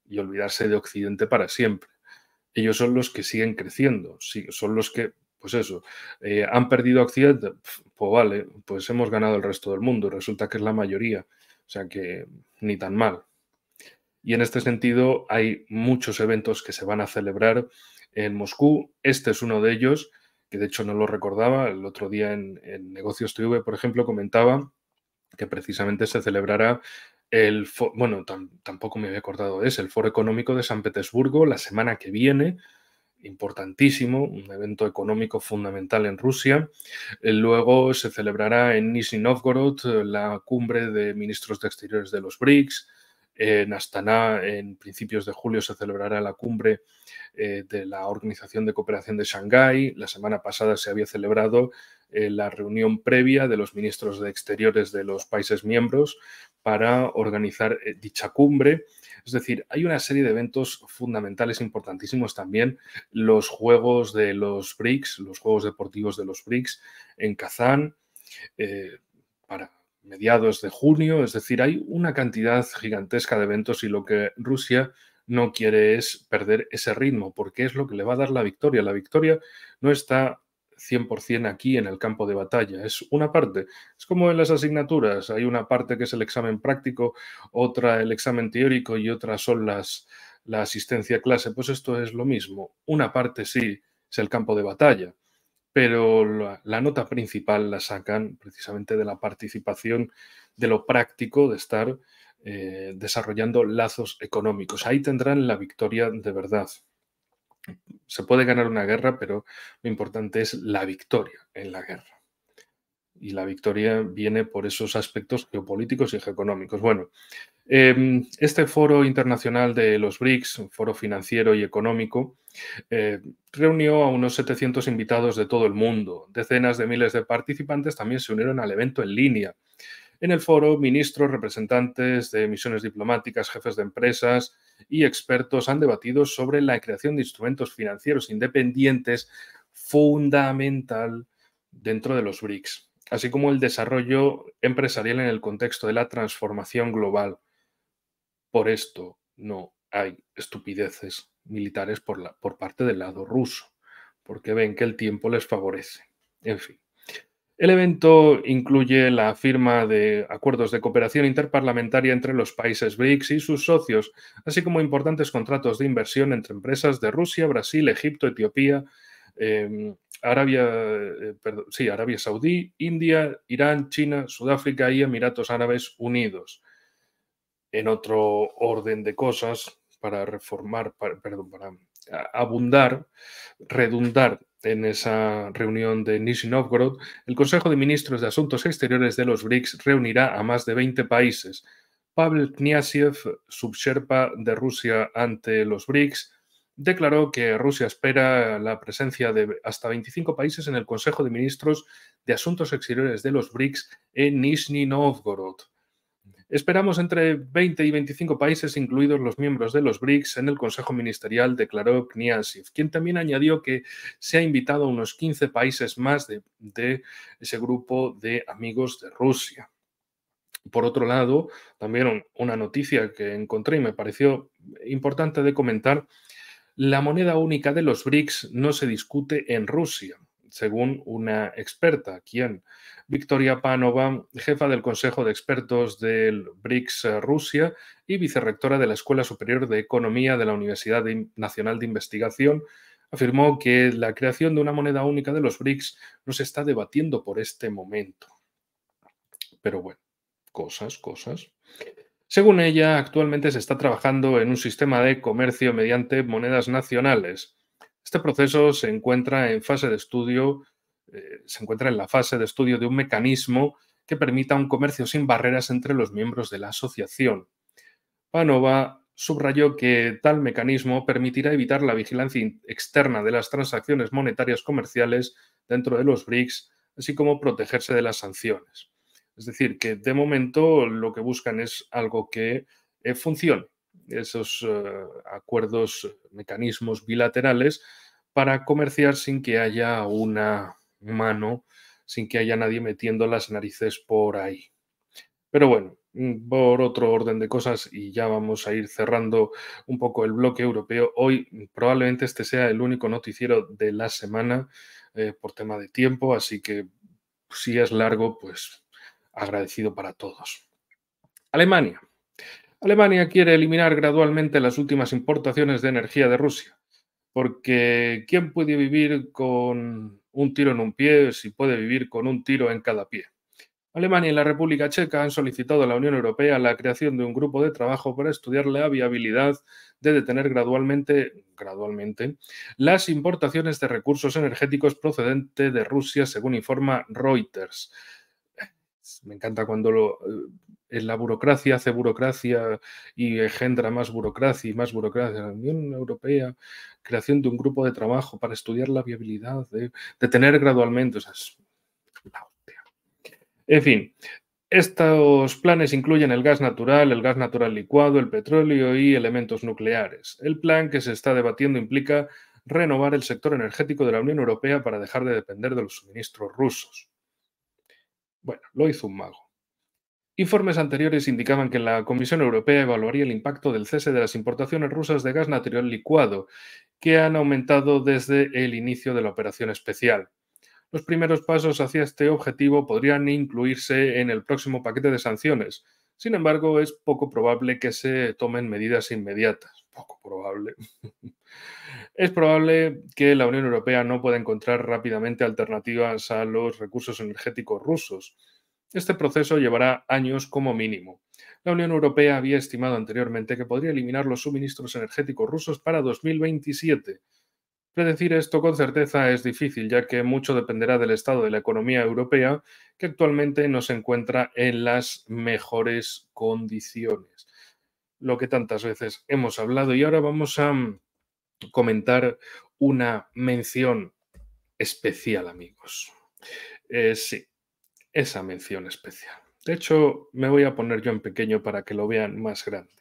y olvidarse de Occidente para siempre. Ellos son los que siguen creciendo, sí, son los que, pues eso, han perdido Occidente, pues vale, pues hemos ganado el resto del mundo, resulta que es la mayoría, o sea que ni tan mal. Y en este sentido hay muchos eventos que se van a celebrar en Moscú. Este es uno de ellos, que de hecho no lo recordaba. El otro día en Negocios TV, por ejemplo, comentaba que precisamente se celebrará tampoco me había acordado de ese, el Foro Económico de San Petersburgo la semana que viene, importantísimo, un evento económico fundamental en Rusia. Luego se celebrará en Nizhny Novgorod la cumbre de ministros de Exteriores de los BRICS. En Astana, en principios de julio, se celebrará la cumbre de la Organización de Cooperación de Shanghái. La semana pasada se había celebrado la reunión previa de los ministros de Exteriores de los países miembros para organizar dicha cumbre. Es decir, hay una serie de eventos fundamentales importantísimos también. Los Juegos de los BRICS, los Juegos Deportivos de los BRICS en Kazán, para mediados de junio. Es decir, hay una cantidad gigantesca de eventos y lo que Rusia no quiere es perder ese ritmo, porque es lo que le va a dar la victoria. La victoria no está 100% aquí en el campo de batalla, es una parte. Es como en las asignaturas, hay una parte que es el examen práctico, otra el examen teórico y otra son la asistencia a clase. Pues esto es lo mismo. Una parte sí es el campo de batalla, pero la nota principal la sacan precisamente de la participación, de lo práctico, de estar desarrollando lazos económicos. Ahí tendrán la victoria de verdad. Se puede ganar una guerra, pero lo importante es la victoria en la guerra. y la victoria viene por esos aspectos geopolíticos y geoeconómicos. Bueno, este foro internacional de los BRICS, un foro financiero y económico, reunió a unos 700 invitados de todo el mundo. Decenas de miles de participantes también se unieron al evento en línea. En el foro, ministros, representantes de misiones diplomáticas, jefes de empresas y expertos han debatido sobre la creación de instrumentos financieros independientes fundamental dentro de los BRICS, así como el desarrollo empresarial en el contexto de la transformación global. Por esto no hay estupideces militares por parte del lado ruso, porque ven que el tiempo les favorece. En fin. El evento incluye la firma de acuerdos de cooperación interparlamentaria entre los países BRICS y sus socios, así como importantes contratos de inversión entre empresas de Rusia, Brasil, Egipto, Etiopía, Arabia Saudí, India, Irán, China, Sudáfrica y Emiratos Árabes Unidos. En otro orden de cosas, para abundar, redundar en esa reunión de Nizhny Novgorod, el Consejo de Ministros de Asuntos Exteriores de los BRICS reunirá a más de 20 países. Pavel Kniazev, subsherpa de Rusia ante los BRICS, declaró que Rusia espera la presencia de hasta 25 países en el Consejo de Ministros de Asuntos Exteriores de los BRICS en Nizhny Novgorod. Esperamos entre 20 y 25 países, incluidos los miembros de los BRICS, en el Consejo Ministerial, declaró Kniazev, quien también añadió que se ha invitado a unos 15 países más de ese grupo de amigos de Rusia. Por otro lado, también una noticia que encontré y me pareció importante de comentar, la moneda única de los BRICS no se discute en Rusia, según una experta, quien Victoria Panova, jefa del Consejo de Expertos del BRICS Rusia y vicerrectora de la Escuela Superior de Economía de la Universidad Nacional de Investigación, afirmó que la creación de una moneda única de los BRICS no se está debatiendo por este momento. Pero bueno, cosas. Según ella, actualmente se está trabajando en un sistema de comercio mediante monedas nacionales. Este proceso se encuentra en fase de estudio, se encuentra en la fase de estudio de un mecanismo que permita un comercio sin barreras entre los miembros de la asociación. Panova subrayó que tal mecanismo permitirá evitar la vigilancia externa de las transacciones monetarias comerciales dentro de los BRICS, así como protegerse de las sanciones. Es decir, que de momento lo que buscan es algo que funcione, esos acuerdos, mecanismos bilaterales para comerciar sin que haya una mano, sin que haya nadie metiendo las narices por ahí. Pero bueno, por otro orden de cosas, y ya vamos a ir cerrando un poco el bloque europeo, hoy probablemente este sea el único noticiero de la semana por tema de tiempo, así que si es largo, pues agradecido para todos. Alemania. Alemania quiere eliminar gradualmente las últimas importaciones de energía de Rusia, porque ¿quién puede vivir con un tiro en un pie si puede vivir con un tiro en cada pie? Alemania y la República Checa han solicitado a la Unión Europea la creación de un grupo de trabajo para estudiar la viabilidad de detener gradualmente las importaciones de recursos energéticos procedentes de Rusia, según informa Reuters. Me encanta cuando la burocracia hace burocracia y engendra más burocracia y más burocracia. La Unión Europea, creación de un grupo de trabajo para estudiar la viabilidad de detener gradualmente. O sea, es la hostia. En fin, estos planes incluyen el gas natural licuado, el petróleo y elementos nucleares. El plan que se está debatiendo implica renovar el sector energético de la Unión Europea para dejar de depender de los suministros rusos. Bueno, lo hizo un mago. Informes anteriores indicaban que la Comisión Europea evaluaría el impacto del cese de las importaciones rusas de gas natural licuado, que han aumentado desde el inicio de la operación especial. Los primeros pasos hacia este objetivo podrían incluirse en el próximo paquete de sanciones. Sin embargo, es poco probable que se tomen medidas inmediatas. Poco probable. Es probable que la Unión Europea no pueda encontrar rápidamente alternativas a los recursos energéticos rusos. Este proceso llevará años como mínimo. La Unión Europea había estimado anteriormente que podría eliminar los suministros energéticos rusos para 2027. Predecir esto con certeza es difícil, ya que mucho dependerá del estado de la economía europea, que actualmente no se encuentra en las mejores condiciones. Lo que tantas veces hemos hablado. Y ahora vamos a comentar una mención especial, amigos. Sí, esa mención especial. De hecho, me voy a poner yo en pequeño para que lo vean más grande.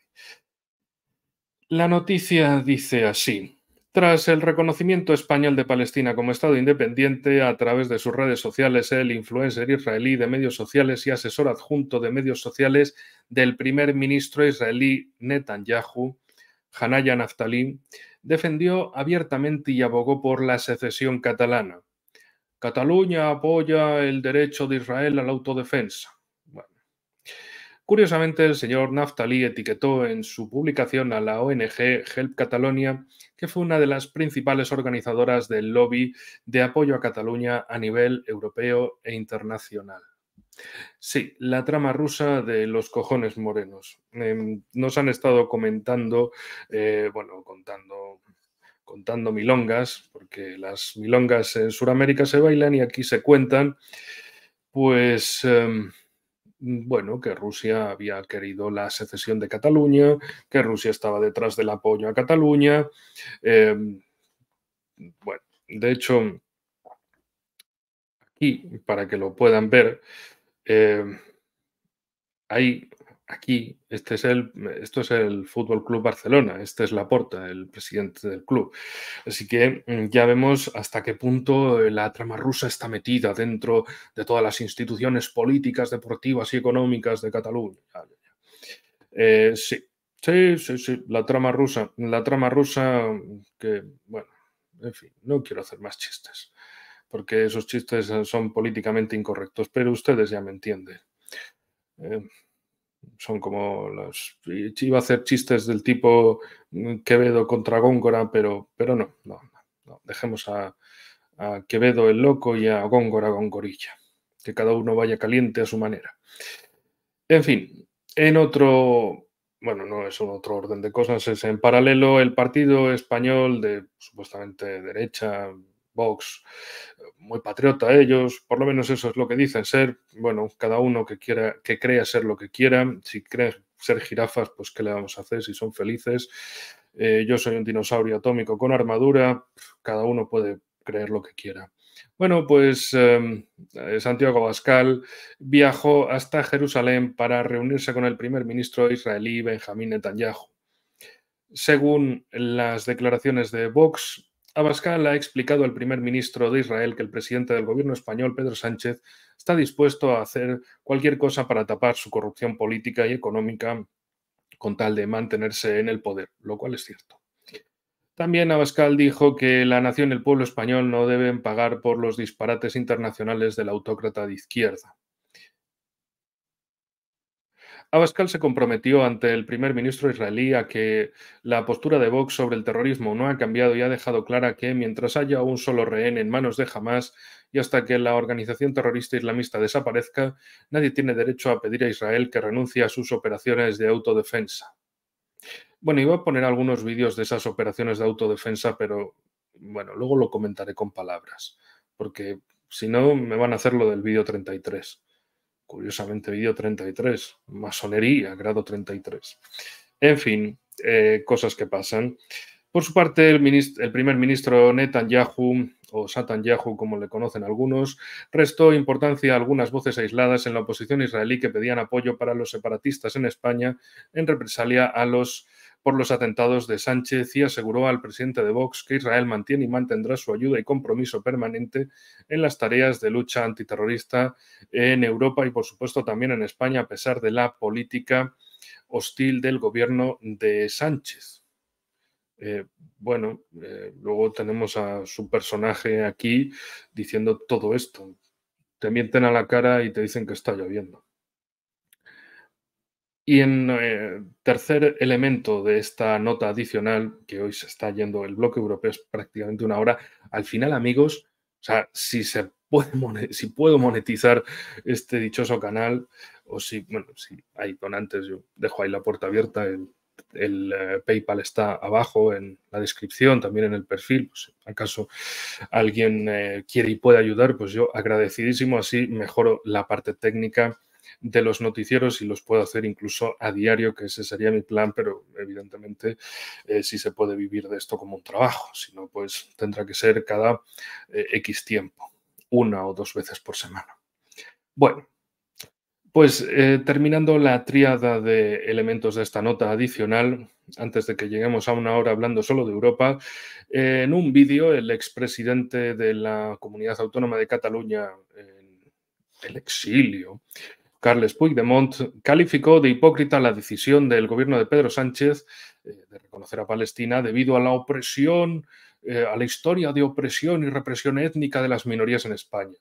La noticia dice así: tras el reconocimiento español de Palestina como Estado independiente a través de sus redes sociales, el influencer israelí de medios sociales y asesor adjunto de medios sociales del primer ministro israelí Netanyahu, Hanaya Naftali, defendió abiertamente y abogó por la secesión catalana. Cataluña apoya el derecho de Israel a la autodefensa. Bueno, curiosamente, el señor Naftali etiquetó en su publicación a la ONG Help Catalonia, que fue una de las principales organizadoras del lobby de apoyo a Cataluña a nivel europeo e internacional. Sí, la trama rusa de los cojones morenos. Nos han estado comentando, contando milongas, porque las milongas en Sudamérica se bailan y aquí se cuentan, pues bueno, que Rusia había querido la secesión de Cataluña, que Rusia estaba detrás del apoyo a Cataluña. eh, bueno, de hecho, aquí, para que lo puedan ver, eh, hay aquí, esto es el Fútbol Club Barcelona, este es Laporta, el presidente del club. Así que ya vemos hasta qué punto la trama rusa está metida dentro de todas las instituciones políticas, deportivas y económicas de Cataluña. Sí, sí, la trama rusa que, bueno, en fin, no quiero hacer más chistes, porque esos chistes son políticamente incorrectos, pero ustedes ya me entienden. Eh, Son como los... Iba a hacer chistes del tipo Quevedo contra Góngora, pero no. Dejemos a Quevedo el loco y a Góngora Góngorilla. Que cada uno vaya caliente a su manera. En fin, en otro... Bueno, no es un otro orden de cosas, es en paralelo el partido español de supuestamente derecha, Vox, muy patriota ellos, por lo menos eso es lo que dicen ser. Bueno, cada uno que quiera, que crea ser lo que quiera. Si creen ser jirafas, pues ¿qué le vamos a hacer si son felices? Yo soy un dinosaurio atómico con armadura, cada uno puede creer lo que quiera. Bueno, pues Santiago Abascal viajó hasta Jerusalén para reunirse con el primer ministro israelí Benjamín Netanyahu. Según las declaraciones de Vox, Abascal ha explicado al primer ministro de Israel que el presidente del gobierno español, Pedro Sánchez, está dispuesto a hacer cualquier cosa para tapar su corrupción política y económica con tal de mantenerse en el poder, lo cual es cierto. También Abascal dijo que la nación y el pueblo español no deben pagar por los disparates internacionales del autócrata de izquierda. Abascal se comprometió ante el primer ministro israelí a que la postura de Vox sobre el terrorismo no ha cambiado y ha dejado clara que mientras haya un solo rehén en manos de Hamás y hasta que la organización terrorista islamista desaparezca, nadie tiene derecho a pedir a Israel que renuncie a sus operaciones de autodefensa. Bueno, iba a poner algunos vídeos de esas operaciones de autodefensa, pero bueno, luego lo comentaré con palabras, porque si no me van a hacer lo del vídeo 33. Curiosamente, vídeo 33, masonería, grado 33. En fin, cosas que pasan. Por su parte, el primer ministro Netanyahu, o Satanyahu como le conocen algunos, restó importancia a algunas voces aisladas en la oposición israelí que pedían apoyo para los separatistas en España en represalia por los atentados de Sánchez y aseguró al presidente de Vox que Israel mantiene y mantendrá su ayuda y compromiso permanente en las tareas de lucha antiterrorista en Europa y, por supuesto, también en España, a pesar de la política hostil del gobierno de Sánchez. Eh, luego tenemos a su personaje aquí diciendo todo esto. Te mienten a la cara y te dicen que está lloviendo. Y en tercer elemento de esta nota adicional, que hoy se está yendo el bloque europeo, es prácticamente una hora. Al final, amigos, o sea, si puedo monetizar este dichoso canal, o si hay donantes, yo dejo ahí la puerta abierta. PayPal está abajo en la descripción, también en el perfil. Pues, si acaso alguien quiere y puede ayudar, pues yo agradecidísimo, así mejoro la parte técnica de los noticieros y los puedo hacer incluso a diario, que ese sería mi plan, pero evidentemente sí se puede vivir de esto como un trabajo, si no, pues tendrá que ser cada X tiempo, 1 o 2 veces por semana. Bueno, pues terminando la tríada de elementos de esta nota adicional, antes de que lleguemos a 1 hora hablando solo de Europa, en un vídeo el expresidente de la Comunidad Autónoma de Cataluña en el exilio, Carles Puigdemont, calificó de hipócrita la decisión del gobierno de Pedro Sánchez de reconocer a Palestina debido a la opresión, a la historia de opresión y represión étnica de las minorías en España.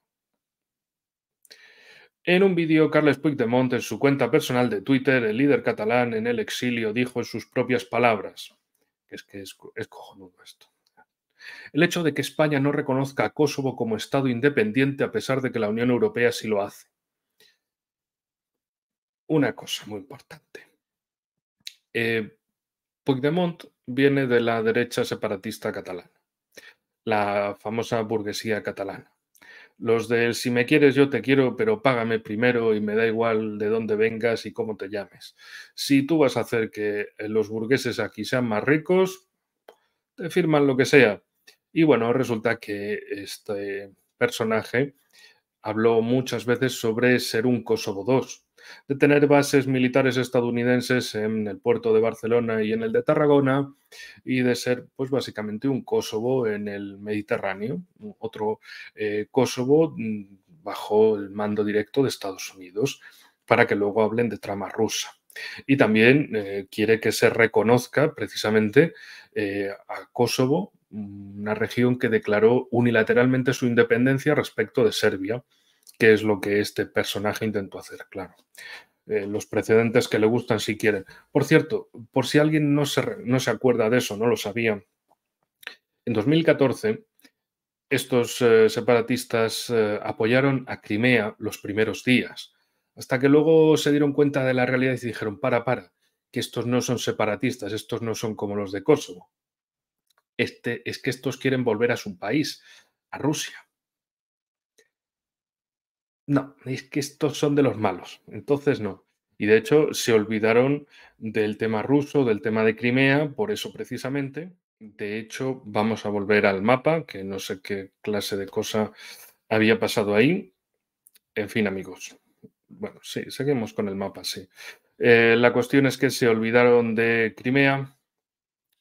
En un vídeo, Carles Puigdemont, en su cuenta personal de Twitter, el líder catalán en el exilio, dijo en sus propias palabras, que es cojonudo esto, el hecho de que España no reconozca a Kosovo como Estado independiente a pesar de que la Unión Europea sí lo hace. Una cosa muy importante. Puigdemont viene de la derecha separatista catalana, la famosa burguesía catalana. Los del si me quieres yo te quiero, pero págame primero y me da igual de dónde vengas y cómo te llames. Si tú vas a hacer que los burgueses aquí sean más ricos, te firman lo que sea. Y bueno, resulta que este personaje habló muchas veces sobre ser un Kosovo 2, de tener bases militares estadounidenses en el puerto de Barcelona y en el de Tarragona, y de ser, pues básicamente, un Kosovo en el Mediterráneo, otro Kosovo bajo el mando directo de Estados Unidos, para que luego hablen de trama rusa. Y también quiere que se reconozca precisamente a Kosovo, una región que declaró unilateralmente su independencia respecto de Serbia, que es lo que este personaje intentó hacer, claro. Los precedentes que le gustan si quieren. Por cierto, por si alguien no se acuerda de eso, no lo sabía, en 2014 estos separatistas apoyaron a Crimea los primeros días, hasta que luego se dieron cuenta de la realidad y dijeron, que estos no son separatistas, estos no son como los de Kosovo. Es que estos quieren volver a su país, a Rusia. No, es que estos son de los malos, entonces no. Y de hecho se olvidaron del tema ruso, del tema de Crimea, por eso precisamente. De hecho, vamos a volver al mapa, que no sé qué clase de cosa había pasado ahí. En fin, amigos. Bueno, sí, seguimos con el mapa, sí. La cuestión es que se olvidaron de Crimea,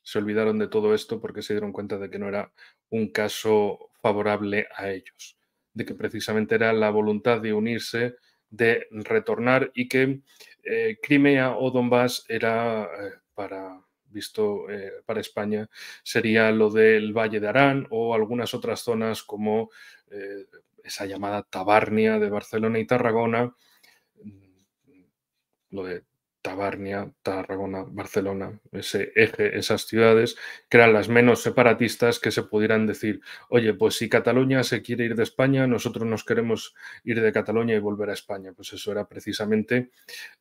se olvidaron de todo esto porque se dieron cuenta de que no era un caso favorable a ellos, de que precisamente era la voluntad de unirse, de retornar y que Crimea o Donbass era para España, sería lo del Valle de Arán o algunas otras zonas como esa llamada Tabarnia de Barcelona y Tarragona, lo de Tabarnia, Tarragona, Barcelona, ese eje, esas ciudades, que eran las menos separatistas, que se pudieran decir, oye, pues si Cataluña se quiere ir de España, nosotros nos queremos ir de Cataluña y volver a España. Pues eso era precisamente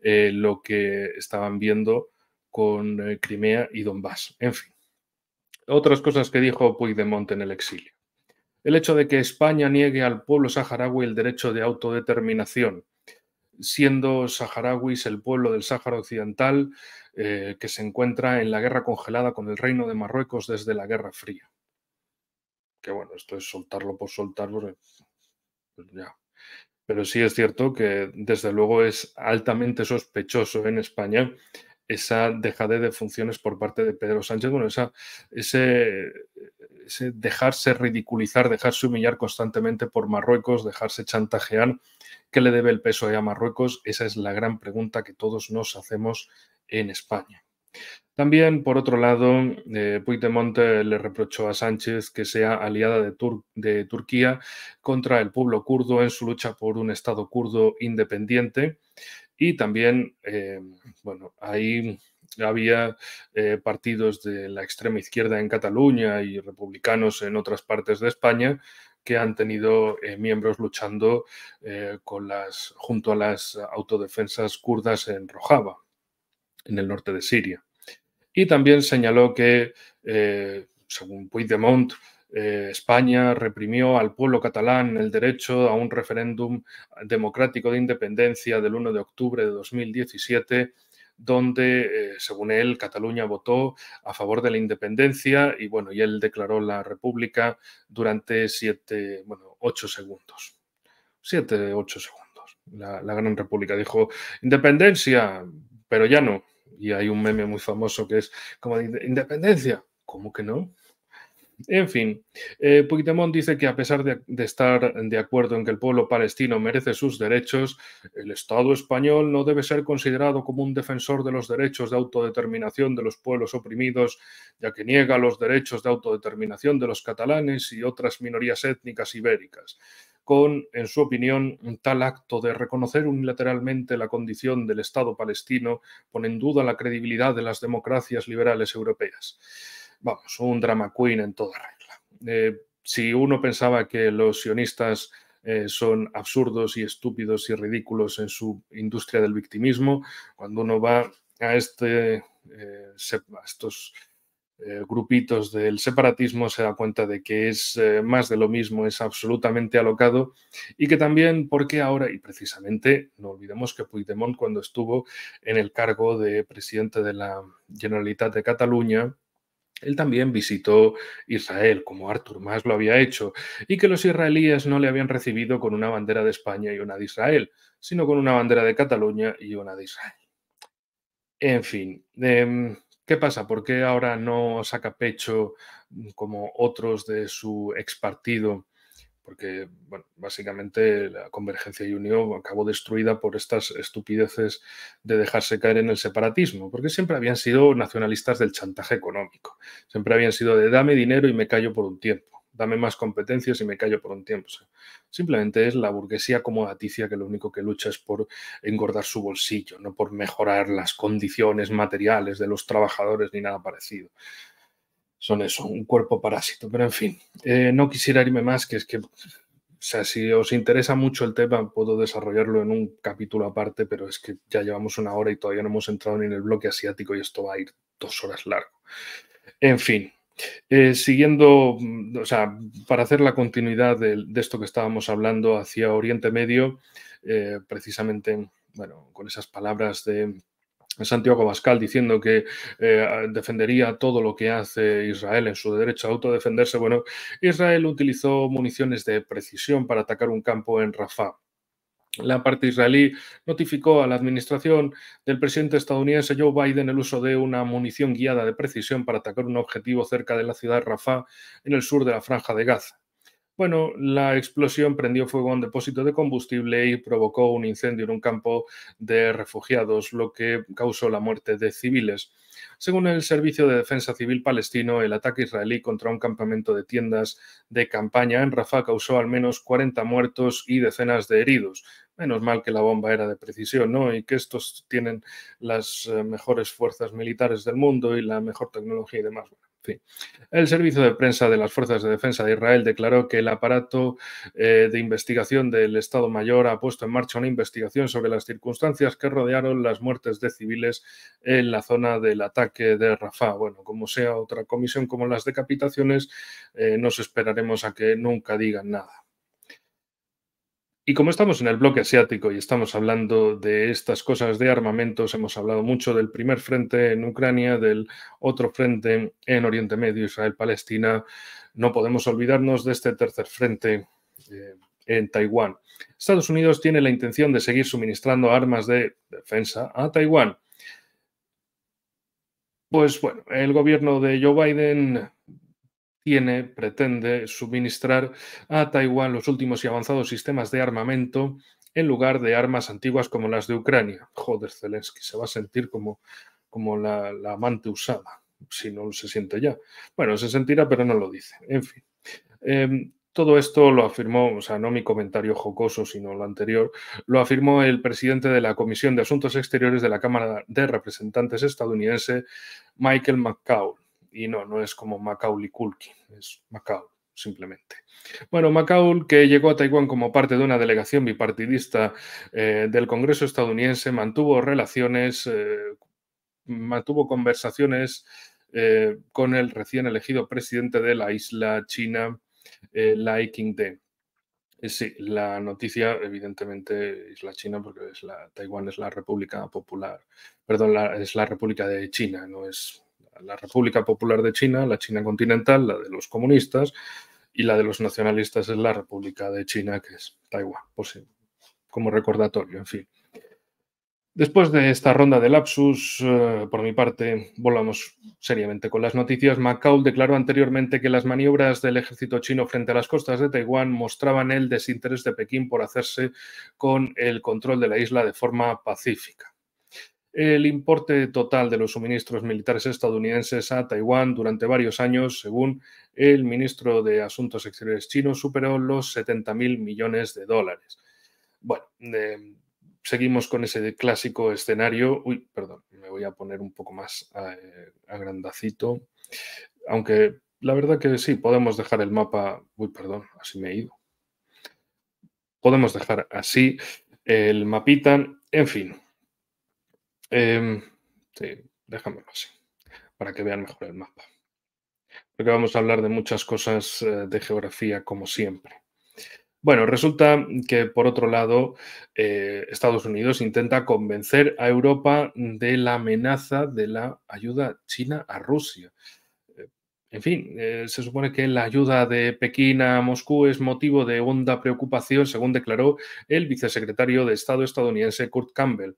lo que estaban viendo con Crimea y Donbass. En fin, otras cosas que dijo Puigdemont en el exilio. El hecho de que España niegue al pueblo saharaui el derecho de autodeterminación, siendo saharauis el pueblo del Sáhara Occidental que se encuentra en la guerra congelada con el Reino de Marruecos desde la Guerra Fría. Que bueno, esto es soltarlo por soltarlo, pues ya. Pero sí es cierto que desde luego es altamente sospechoso en España esa dejadez de funciones por parte de Pedro Sánchez, bueno, ese dejarse ridiculizar, dejarse humillar constantemente por Marruecos, dejarse chantajear. ¿Qué le debe el PSOE a Marruecos? Esa es la gran pregunta que todos nos hacemos en España. También, por otro lado, Puigdemont le reprochó a Sánchez que sea aliada de Turquía contra el pueblo kurdo en su lucha por un Estado kurdo independiente. Y también, bueno, ahí había partidos de la extrema izquierda en Cataluña y republicanos en otras partes de España que han tenido miembros luchando junto a las autodefensas kurdas en Rojava, en el norte de Siria. Y también señaló que, según Puigdemont, España reprimió al pueblo catalán el derecho a un referéndum democrático de independencia del 1 de octubre de 2017, donde, según él, Cataluña votó a favor de la independencia y, bueno, y él declaró la república durante 8 segundos. 7, 8 segundos. La Gran República dijo, independencia, pero ya no. Y hay un meme muy famoso que es como, independencia, ¿cómo que no? En fin, Puigdemont dice que a pesar de estar de acuerdo en que el pueblo palestino merece sus derechos, el Estado español no debe ser considerado como un defensor de los derechos de autodeterminación de los pueblos oprimidos, ya que niega los derechos de autodeterminación de los catalanes y otras minorías étnicas ibéricas. Con, en su opinión, un tal acto de reconocer unilateralmente la condición del Estado palestino pone en duda la credibilidad de las democracias liberales europeas. Vamos, un drama queen en toda regla. Si uno pensaba que los sionistas son absurdos y estúpidos y ridículos en su industria del victimismo, cuando uno va a, a estos grupitos del separatismo se da cuenta de que es más de lo mismo, es absolutamente alocado y que también, porque ahora, y precisamente, no olvidemos que Puigdemont cuando estuvo en el cargo de presidente de la Generalitat de Cataluña, él también visitó Israel, como Artur Mas lo había hecho, y que los israelíes no le habían recibido con una bandera de España y una de Israel, sino con una bandera de Cataluña y una de Israel. En fin, ¿qué pasa? ¿Por qué ahora no saca pecho como otros de su ex partido? Porque, bueno, básicamente la Convergencia y Unión acabó destruida por estas estupideces de dejarse caer en el separatismo, porque siempre habían sido nacionalistas del chantaje económico, siempre habían sido de dame dinero y me callo por un tiempo, dame más competencias y me callo por un tiempo. O sea, simplemente es la burguesía acomodaticia que lo único que lucha es por engordar su bolsillo, no por mejorar las condiciones materiales de los trabajadores ni nada parecido. Son eso, un cuerpo parásito. Pero en fin, no quisiera irme más, que es que, o sea, si os interesa mucho el tema, puedo desarrollarlo en un capítulo aparte, pero es que ya llevamos una hora y todavía no hemos entrado ni en el bloque asiático y esto va a ir 2 horas largo. En fin, siguiendo, o sea, para hacer la continuidad de esto que estábamos hablando hacia Oriente Medio, precisamente, bueno, con esas palabras de Santiago Abascal diciendo que defendería todo lo que hace Israel en su derecho a autodefenderse. Bueno, Israel utilizó municiones de precisión para atacar un campo en Rafah. La parte israelí notificó a la administración del presidente estadounidense Joe Biden el uso de una munición guiada de precisión para atacar un objetivo cerca de la ciudad de Rafah, en el sur de la Franja de Gaza. Bueno, la explosión prendió fuego a un depósito de combustible y provocó un incendio en un campo de refugiados, lo que causó la muerte de civiles. Según el Servicio de Defensa Civil palestino, el ataque israelí contra un campamento de tiendas de campaña en Rafah causó al menos 40 muertos y decenas de heridos. Menos mal que la bomba era de precisión, ¿no? Y que estos tienen las mejores fuerzas militares del mundo y la mejor tecnología y demás. Bueno, en fin. El servicio de prensa de las Fuerzas de Defensa de Israel declaró que el aparato de investigación del Estado Mayor ha puesto en marcha una investigación sobre las circunstancias que rodearon las muertes de civiles en la zona del ataque de Rafah. Bueno, como sea otra comisión como las decapitaciones, nos esperaremos a que nunca digan nada. Y como estamos en el bloque asiático y estamos hablando de estas cosas de armamentos, hemos hablado mucho del primer frente en Ucrania, del otro frente en Oriente Medio, Israel-Palestina. No podemos olvidarnos de este tercer frente en Taiwán. Estados Unidos tiene la intención de seguir suministrando armas de defensa a Taiwán. Pues bueno, el gobierno de Joe Biden pretende suministrar a Taiwán los últimos y avanzados sistemas de armamento en lugar de armas antiguas como las de Ucrania. Joder, Zelensky se va a sentir como la amante usada, si no se siente ya. Bueno, se sentirá, pero no lo dice. En fin. Todo esto lo afirmó, o sea, no mi comentario jocoso, sino lo anterior, lo afirmó el presidente de la Comisión de Asuntos Exteriores de la Cámara de Representantes estadounidense, Michael McCaul. Y no es como Macaulay Culkin, es McCaul, simplemente. Bueno, McCaul, que llegó a Taiwán como parte de una delegación bipartidista del Congreso estadounidense, mantuvo relaciones mantuvo conversaciones con el recién elegido presidente de la isla china, Lai Ching-te. Sí, la noticia, evidentemente, es la China, porque Taiwán es la República Popular, perdón, es la República de China, no es la República Popular de China, la China continental, la de los comunistas, y la de los nacionalistas es la República de China, que es Taiwán, por si, como recordatorio, en fin. Después de esta ronda de lapsus, por mi parte, volvamos seriamente con las noticias. Macao declaró anteriormente que las maniobras del ejército chino frente a las costas de Taiwán mostraban el desinterés de Pekín por hacerse con el control de la isla de forma pacífica. El importe total de los suministros militares estadounidenses a Taiwán durante varios años, según el ministro de Asuntos Exteriores chino, superó los 70.000 millones de dólares. Bueno, seguimos con ese clásico escenario. Uy, perdón, me voy a poner un poco más agrandacito. Aunque la verdad que sí, podemos dejar el mapa. Uy, perdón, así me he ido. Podemos dejar así el mapita. En fin. Sí, déjamelo así, para que vean mejor el mapa. Porque vamos a hablar de muchas cosas de geografía, como siempre. Bueno, resulta que, por otro lado, Estados Unidos intenta convencer a Europa de la amenaza de la ayuda china a Rusia. Eh, En fin, se supone que la ayuda de Pekín a Moscú es motivo de honda preocupación, según declaró el vicesecretario de Estado estadounidense Kurt Campbell.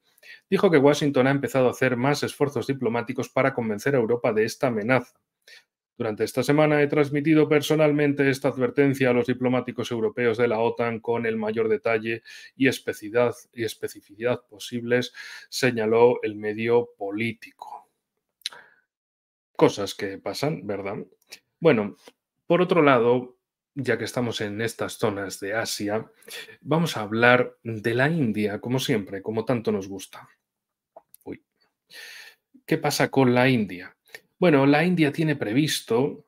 Dijo que Washington ha empezado a hacer más esfuerzos diplomáticos para convencer a Europa de esta amenaza. Durante esta semana he transmitido personalmente esta advertencia a los diplomáticos europeos de la OTAN con el mayor detalle y especificidad posibles, señaló el medio político. Cosas que pasan, ¿verdad? Bueno, por otro lado, ya que estamos en estas zonas de Asia, vamos a hablar de la India, como siempre, como tanto nos gusta. Uy, ¿qué pasa con la India? Bueno, la India tiene previsto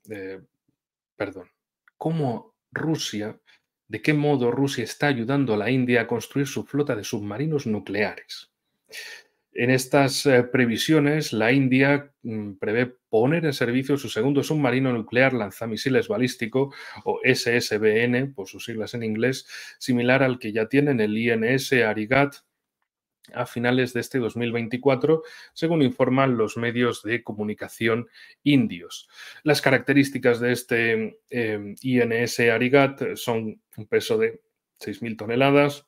eh, perdón, cómo Rusia, de qué modo Rusia está ayudando a la India a construir su flota de submarinos nucleares. En estas previsiones, la India prevé poner en servicio su segundo submarino nuclear lanzamisiles balístico, o SSBN, por sus siglas en inglés, similar al que ya tienen el INS Arigat a finales de este 2024, según informan los medios de comunicación indios. Las características de este INS Arigat son un peso de 6.000 toneladas,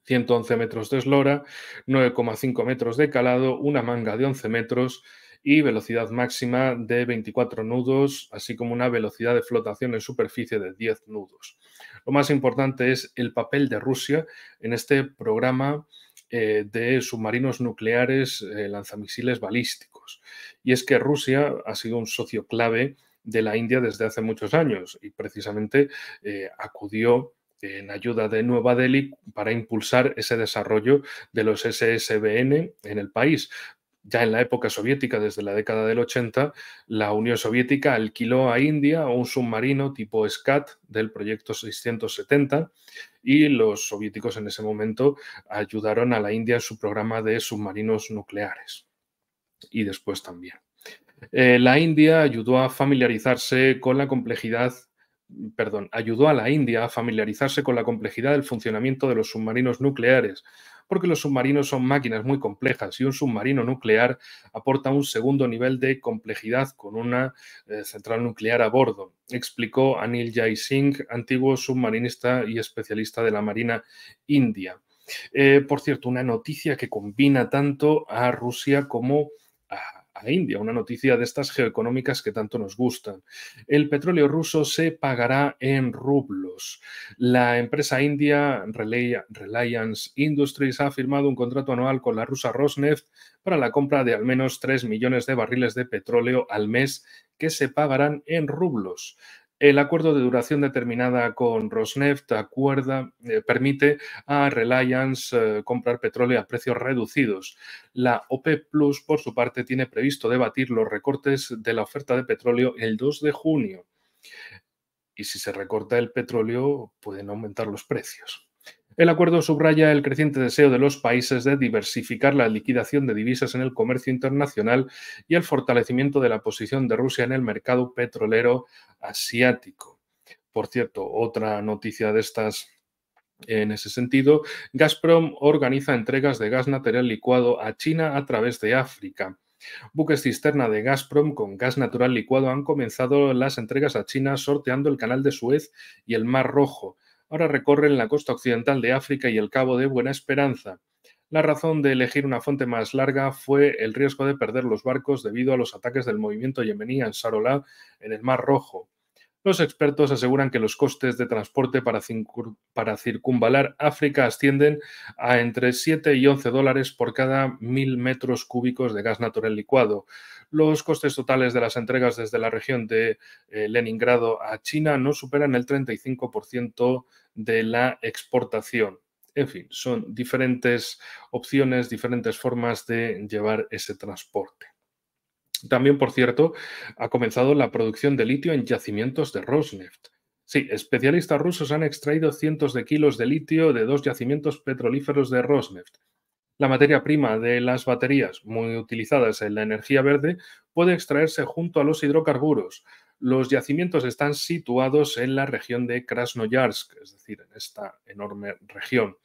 111 metros de eslora, 9,5 metros de calado, una manga de 11 metros y velocidad máxima de 24 nudos, así como una velocidad de flotación en superficie de 10 nudos. Lo más importante es el papel de Rusia en este programa de submarinos nucleares lanzamisiles balísticos. Y es que Rusia ha sido un socio clave de la India desde hace muchos años y precisamente acudió en ayuda de Nueva Delhi para impulsar ese desarrollo de los SSBN en el país. Ya en la época soviética, desde la década del 80, la Unión Soviética alquiló a India un submarino tipo SCAT del proyecto 670 y los soviéticos en ese momento ayudaron a la India en su programa de submarinos nucleares y después también. La India ayudó a familiarizarse con la complejidad ayudó a la India a familiarizarse con la complejidad del funcionamiento de los submarinos nucleares, porque los submarinos son máquinas muy complejas y un submarino nuclear aporta un segundo nivel de complejidad con una central nuclear a bordo, explicó Anil Jai Singh, antiguo submarinista y especialista de la Marina India. Por cierto, una noticia que combina tanto a Rusia como a India, una noticia de estas geoeconómicas que tanto nos gustan. El petróleo ruso se pagará en rublos. La empresa india Reliance Industries ha firmado un contrato anual con la rusa Rosneft para la compra de al menos 3 millones de barriles de petróleo al mes que se pagarán en rublos. El acuerdo de duración determinada con Rosneft permite a Reliance comprar petróleo a precios reducidos. La OPEP Plus, por su parte, tiene previsto debatir los recortes de la oferta de petróleo el 2 de junio. Y si se recorta el petróleo, pueden aumentar los precios. El acuerdo subraya el creciente deseo de los países de diversificar la liquidación de divisas en el comercio internacional y el fortalecimiento de la posición de Rusia en el mercado petrolero asiático. Por cierto, otra noticia de estas en ese sentido, Gazprom organiza entregas de gas natural licuado a China a través de África. Buques cisterna de Gazprom con gas natural licuado han comenzado las entregas a China sorteando el Canal de Suez y el Mar Rojo. Ahora recorren la costa occidental de África y el Cabo de Buena Esperanza. La razón de elegir una fuente más larga fue el riesgo de perder los barcos debido a los ataques del movimiento yemení Ansarollah en el Mar Rojo. Los expertos aseguran que los costes de transporte para circunvalar África ascienden a entre 7 y 11 dólares por cada 1.000 metros cúbicos de gas natural licuado. Los costes totales de las entregas desde la región de Leningrado a China no superan el 35% de la exportación. En fin, son diferentes opciones, diferentes formas de llevar ese transporte. También, por cierto, ha comenzado la producción de litio en yacimientos de Rosneft. Sí, especialistas rusos han extraído cientos de kilos de litio de 2 yacimientos petrolíferos de Rosneft. La materia prima de las baterías, muy utilizadas en la energía verde, puede extraerse junto a los hidrocarburos. Los yacimientos están situados en la región de Krasnoyarsk, es decir, en esta enorme región,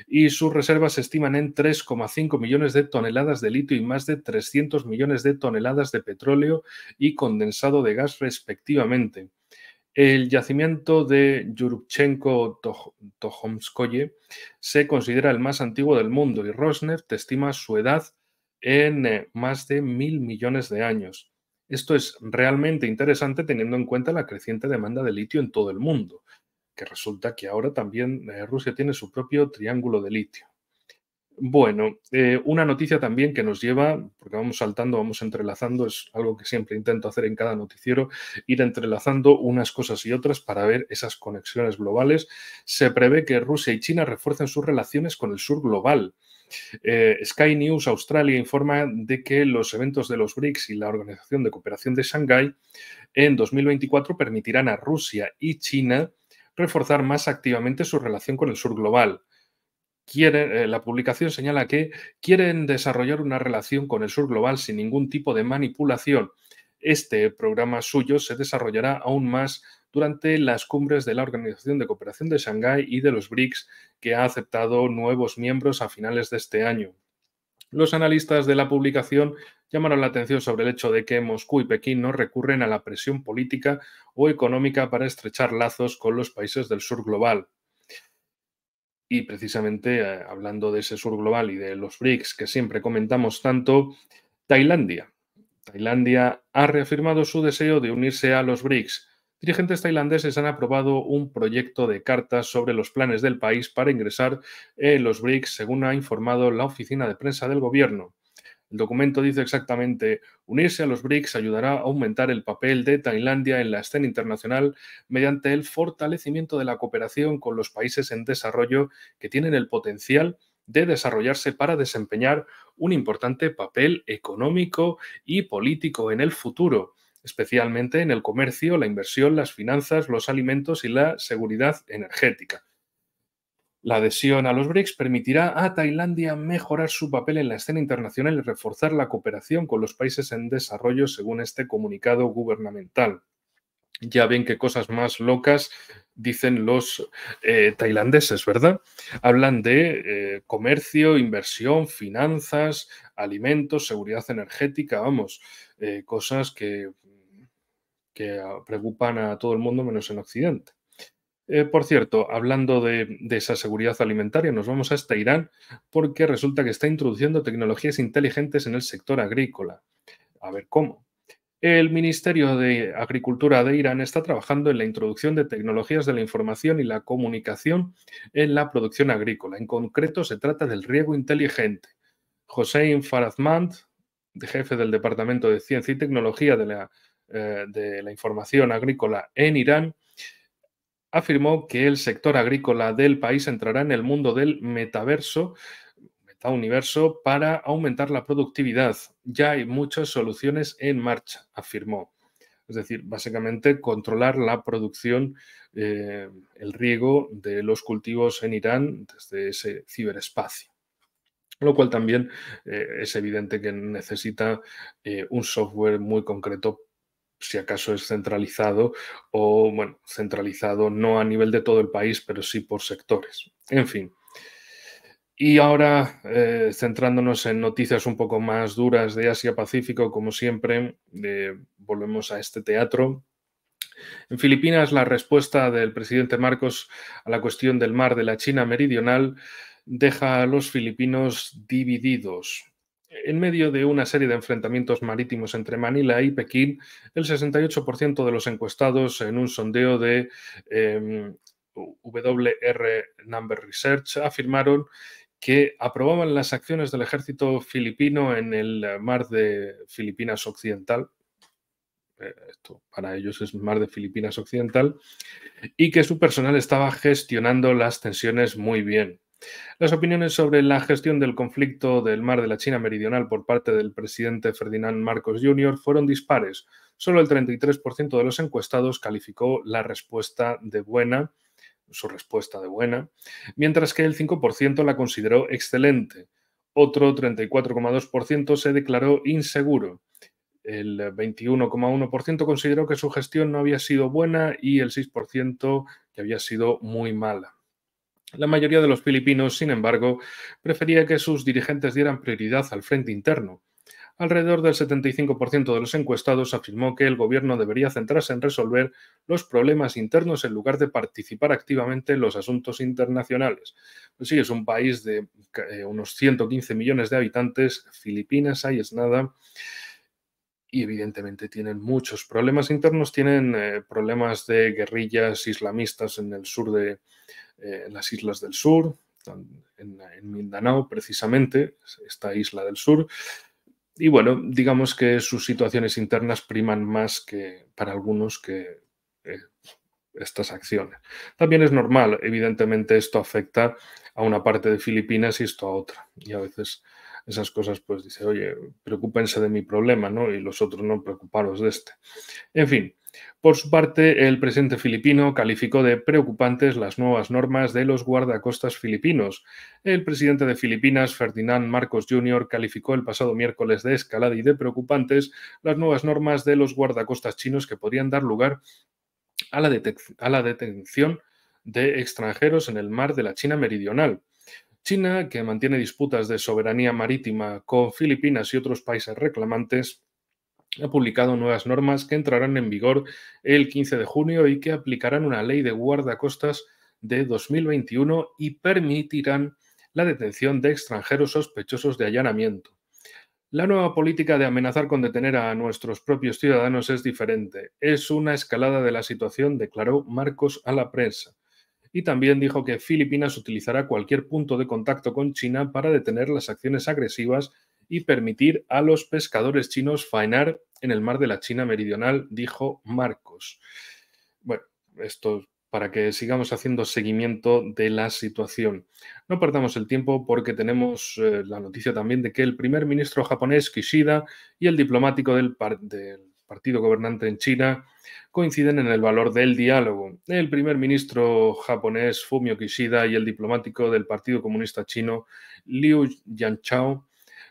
y sus reservas se estiman en 3,5 millones de toneladas de litio y más de 300 millones de toneladas de petróleo y condensado de gas respectivamente. El yacimiento de Yurchenko-Tokhomskoye se considera el más antiguo del mundo y Rosneft estima su edad en más de 1.000 millones de años. Esto es realmente interesante teniendo en cuenta la creciente demanda de litio en todo el mundo, que resulta que ahora también Rusia tiene su propio triángulo de litio. Bueno, una noticia también que nos lleva, porque vamos saltando, vamos entrelazando, es algo que siempre intento hacer en cada noticiero, ir entrelazando unas cosas y otras para ver esas conexiones globales. Se prevé que Rusia y China refuercen sus relaciones con el sur global. Sky News Australia informa de que los eventos de los BRICS y la Organización de Cooperación de Shanghái en 2024 permitirán a Rusia y China reforzar más activamente su relación con el sur global. La publicación señala que quieren desarrollar una relación con el sur global sin ningún tipo de manipulación. Este programa suyo se desarrollará aún más durante las cumbres de la Organización de Cooperación de Shanghái y de los BRICS, que ha aceptado nuevos miembros a finales de este año. Los analistas de la publicación llamaron la atención sobre el hecho de que Moscú y Pekín no recurren a la presión política o económica para estrechar lazos con los países del sur global. Y precisamente hablando de ese sur global y de los BRICS que siempre comentamos tanto, Tailandia. Tailandia ha reafirmado su deseo de unirse a los BRICS. Dirigentes tailandeses han aprobado un proyecto de cartas sobre los planes del país para ingresar en los BRICS, según ha informado la oficina de prensa del gobierno. El documento dice exactamente: unirse a los BRICS ayudará a aumentar el papel de Tailandia en la escena internacional mediante el fortalecimiento de la cooperación con los países en desarrollo que tienen el potencial de desarrollarse para desempeñar un importante papel económico y político en el futuro, especialmente en el comercio, la inversión, las finanzas, los alimentos y la seguridad energética. La adhesión a los BRICS permitirá a Tailandia mejorar su papel en la escena internacional y reforzar la cooperación con los países en desarrollo, según este comunicado gubernamental. Ya ven qué cosas más locas dicen los tailandeses, ¿verdad? Hablan de comercio, inversión, finanzas, alimentos, seguridad energética, vamos, cosas que preocupan a todo el mundo menos en Occidente. Por cierto, hablando de esa seguridad alimentaria, nos vamos hasta Irán porque resulta que está introduciendo tecnologías inteligentes en el sector agrícola. A ver cómo. El Ministerio de Agricultura de Irán está trabajando en la introducción de tecnologías de la información y la comunicación en la producción agrícola. En concreto, se trata del riego inteligente. Hossein Farazmand, jefe del Departamento de Ciencia y Tecnología de la Información Agrícola en Irán, afirmó que el sector agrícola del país entrará en el mundo del metauniverso, para aumentar la productividad. Ya hay muchas soluciones en marcha, afirmó. Es decir, básicamente controlar la producción el riego de los cultivos en Irán desde ese ciberespacio. Lo cual también es evidente que necesita un software muy concreto, si acaso es centralizado o, bueno, centralizado no a nivel de todo el país, pero sí por sectores. En fin. Y ahora, centrándonos en noticias un poco más duras de Asia-Pacífico, como siempre, volvemos a este teatro. En Filipinas, la respuesta del presidente Marcos a la cuestión del mar de la China Meridional deja a los filipinos divididos. En medio de una serie de enfrentamientos marítimos entre Manila y Pekín, el 68% de los encuestados en un sondeo de WR Number Research afirmaron que aprobaban las acciones del ejército filipino en el mar de Filipinas Occidental. Esto para ellos es mar de Filipinas Occidental, y que su personal estaba gestionando las tensiones muy bien. Las opiniones sobre la gestión del conflicto del mar de la China Meridional por parte del presidente Ferdinand Marcos Jr. fueron dispares. Solo el 33% de los encuestados calificó la respuesta de buena, su respuesta de buena, mientras que el 5% la consideró excelente. Otro 34,2% se declaró inseguro. El 21,1% consideró que su gestión no había sido buena y el 6% que había sido muy mala. La mayoría de los filipinos, sin embargo, prefería que sus dirigentes dieran prioridad al frente interno. Alrededor del 75% de los encuestados afirmó que el gobierno debería centrarse en resolver los problemas internos en lugar de participar activamente en los asuntos internacionales. Pues sí, es un país de unos 115 millones de habitantes, Filipinas, ahí es nada, y evidentemente tienen muchos problemas internos, tienen problemas de guerrillas islamistas en el sur de las islas del sur, en Mindanao precisamente, esta isla del sur. Y bueno, digamos que sus situaciones internas priman más que para algunos que estas acciones. También es normal, evidentemente esto afecta a una parte de Filipinas y esto a otra. Y a veces esas cosas pues dice, oye, preocúpense de mi problema, ¿no? Y los otros no preocuparos de este. En fin, por su parte, el presidente filipino calificó de preocupantes las nuevas normas de los guardacostas filipinos. El presidente de Filipinas, Ferdinand Marcos Jr., calificó el pasado miércoles de escalada y de preocupantes las nuevas normas de los guardacostas chinos que podrían dar lugar a la detención de extranjeros en el mar de la China Meridional. China, que mantiene disputas de soberanía marítima con Filipinas y otros países reclamantes, ha publicado nuevas normas que entrarán en vigor el 15 de junio y que aplicarán una ley de guardacostas de 2021 y permitirán la detención de extranjeros sospechosos de allanamiento. La nueva política de amenazar con detener a nuestros propios ciudadanos es diferente. Es una escalada de la situación, declaró Marcos a la prensa. Y también dijo que Filipinas utilizará cualquier punto de contacto con China para detener las acciones agresivas y permitir a los pescadores chinos faenar en el mar de la China Meridional, dijo Marcos. Bueno, esto para que sigamos haciendo seguimiento de la situación. No perdamos el tiempo porque tenemos la noticia también de que el primer ministro japonés Kishida y el diplomático del partido gobernante en China coinciden en el valor del diálogo. El primer ministro japonés Fumio Kishida y el diplomático del Partido Comunista Chino Liu Yanchao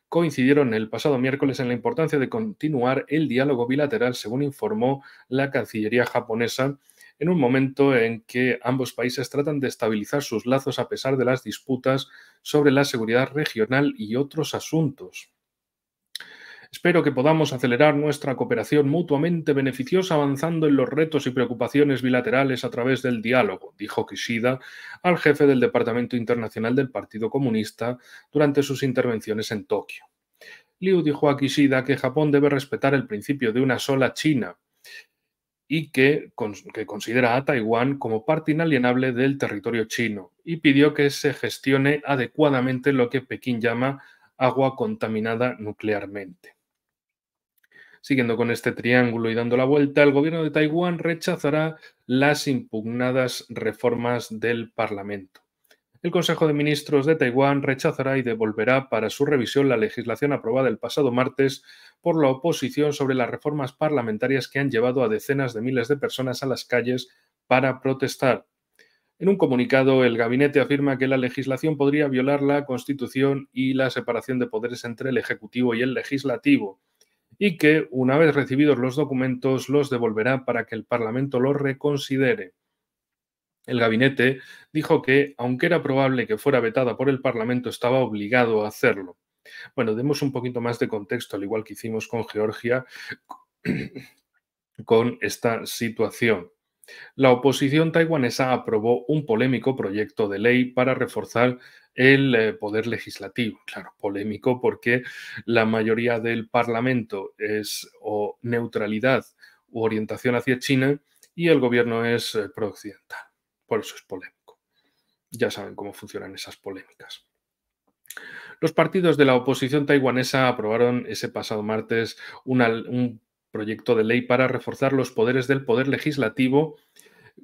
coincidieron el pasado miércoles en la importancia de continuar el diálogo bilateral, según informó la Cancillería japonesa, en un momento en que ambos países tratan de estabilizar sus lazos a pesar de las disputas sobre la seguridad regional y otros asuntos. Espero que podamos acelerar nuestra cooperación mutuamente beneficiosa avanzando en los retos y preocupaciones bilaterales a través del diálogo, dijo Kishida al jefe del Departamento Internacional del Partido Comunista durante sus intervenciones en Tokio. Liu dijo a Kishida que Japón debe respetar el principio de una sola China y que considera a Taiwán como parte inalienable del territorio chino, y pidió que se gestione adecuadamente lo que Pekín llama agua contaminada nuclearmente. Siguiendo con este triángulo y dando la vuelta, el gobierno de Taiwán rechazará las impugnadas reformas del Parlamento. El Consejo de Ministros de Taiwán rechazará y devolverá para su revisión la legislación aprobada el pasado martes por la oposición sobre las reformas parlamentarias que han llevado a decenas de miles de personas a las calles para protestar. En un comunicado, el gabinete afirma que la legislación podría violar la Constitución y la separación de poderes entre el Ejecutivo y el Legislativo, y que, una vez recibidos los documentos, los devolverá para que el Parlamento los reconsidere. El gabinete dijo que, aunque era probable que fuera vetada por el Parlamento, estaba obligado a hacerlo. Bueno, demos un poquito más de contexto, al igual que hicimos con Georgia, con esta situación. La oposición taiwanesa aprobó un polémico proyecto de ley para reforzar el poder legislativo. Claro, polémico porque la mayoría del Parlamento es o neutralidad u orientación hacia China y el gobierno es prooccidental. Por eso es polémico. Ya saben cómo funcionan esas polémicas. Los partidos de la oposición taiwanesa aprobaron ese pasado martes un proyecto de ley para reforzar los poderes del poder legislativo,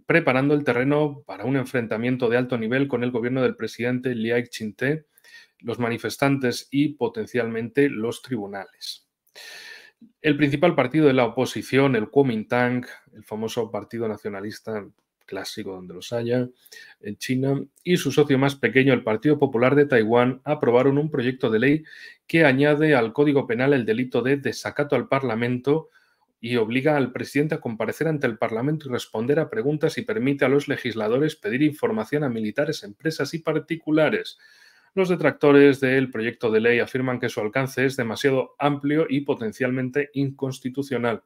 preparando el terreno para un enfrentamiento de alto nivel con el gobierno del presidente Lai Ching-te, los manifestantes y potencialmente los tribunales. El principal partido de la oposición, el Kuomintang, el famoso partido nacionalista clásico donde los haya, en China, y su socio más pequeño, el Partido Popular de Taiwán, aprobaron un proyecto de ley que añade al Código Penal el delito de desacato al Parlamento y obliga al presidente a comparecer ante el Parlamento y responder a preguntas y permite a los legisladores pedir información a militares, empresas y particulares. Los detractores del proyecto de ley afirman que su alcance es demasiado amplio y potencialmente inconstitucional.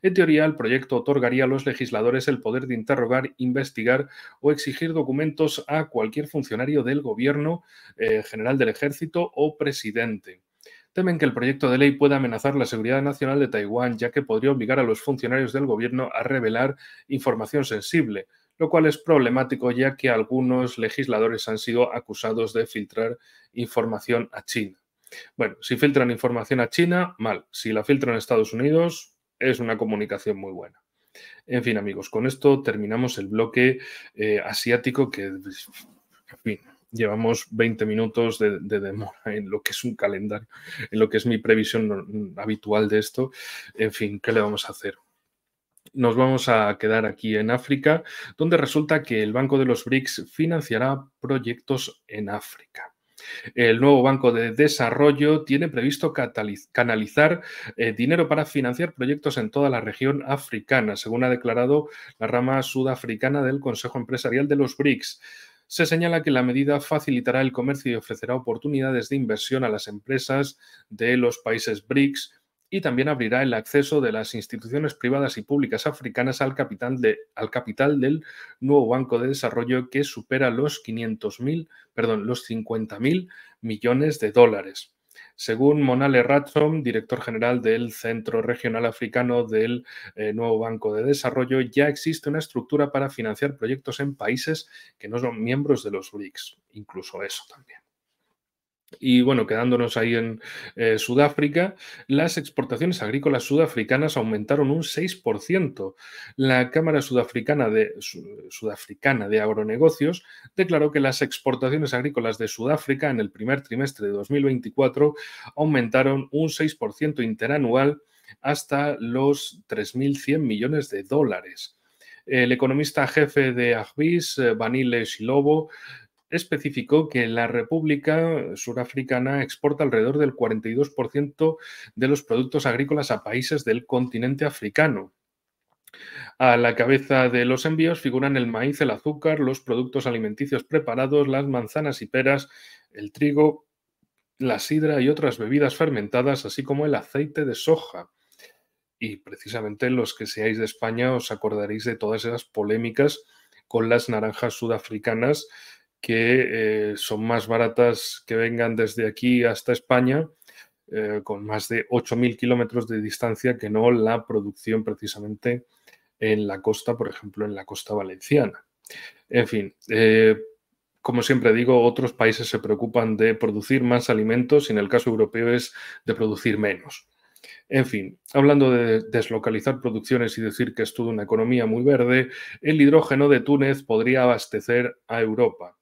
En teoría, el proyecto otorgaría a los legisladores el poder de interrogar, investigar o exigir documentos a cualquier funcionario del gobierno, general del ejército o presidente. Temen que el proyecto de ley pueda amenazar la seguridad nacional de Taiwán, ya que podría obligar a los funcionarios del gobierno a revelar información sensible, lo cual es problemático ya que algunos legisladores han sido acusados de filtrar información a China. Bueno, si filtran información a China, mal. Si la filtran a Estados Unidos, es una comunicación muy buena. En fin, amigos, con esto terminamos el bloque asiático que, en fin, llevamos 20 minutos de demora en lo que es un calendario, en lo que es mi previsión habitual de esto. En fin, ¿qué le vamos a hacer? Nos vamos a quedar aquí en África, donde resulta que el Banco de los BRICS financiará proyectos en África. El nuevo Banco de Desarrollo tiene previsto canalizar dinero para financiar proyectos en toda la región africana, según ha declarado la rama sudafricana del Consejo Empresarial de los BRICS. Se señala que la medida facilitará el comercio y ofrecerá oportunidades de inversión a las empresas de los países BRICS y también abrirá el acceso de las instituciones privadas y públicas africanas al capital del nuevo Banco de Desarrollo, que supera los 50.000 millones de dólares. Según Monale Rathom, director general del Centro Regional Africano del nuevo Banco de Desarrollo, ya existe una estructura para financiar proyectos en países que no son miembros de los BRICS, incluso eso también. Y bueno, quedándonos ahí en Sudáfrica, las exportaciones agrícolas sudafricanas aumentaron un 6%. La Cámara Sudafricana de Agronegocios declaró que las exportaciones agrícolas de Sudáfrica en el primer trimestre de 2024 aumentaron un 6% interanual hasta los 3.100 millones de dólares. El economista jefe de Agbis, Vanille Shilobo, especificó que la República Surafricana exporta alrededor del 42% de los productos agrícolas a países del continente africano. A la cabeza de los envíos figuran el maíz, el azúcar, los productos alimenticios preparados, las manzanas y peras, el trigo, la sidra y otras bebidas fermentadas, así como el aceite de soja. Y precisamente los que seáis de España os acordaréis de todas esas polémicas con las naranjas sudafricanas, que son más baratas que vengan desde aquí hasta España, con más de 8.000 kilómetros de distancia, que no la producción precisamente en la costa, por ejemplo, en la costa valenciana. En fin, como siempre digo, otros países se preocupan de producir más alimentos y en el caso europeo es de producir menos. En fin, hablando de deslocalizar producciones y decir que es toda una economía muy verde, el hidrógeno de Túnez podría abastecer a Europa.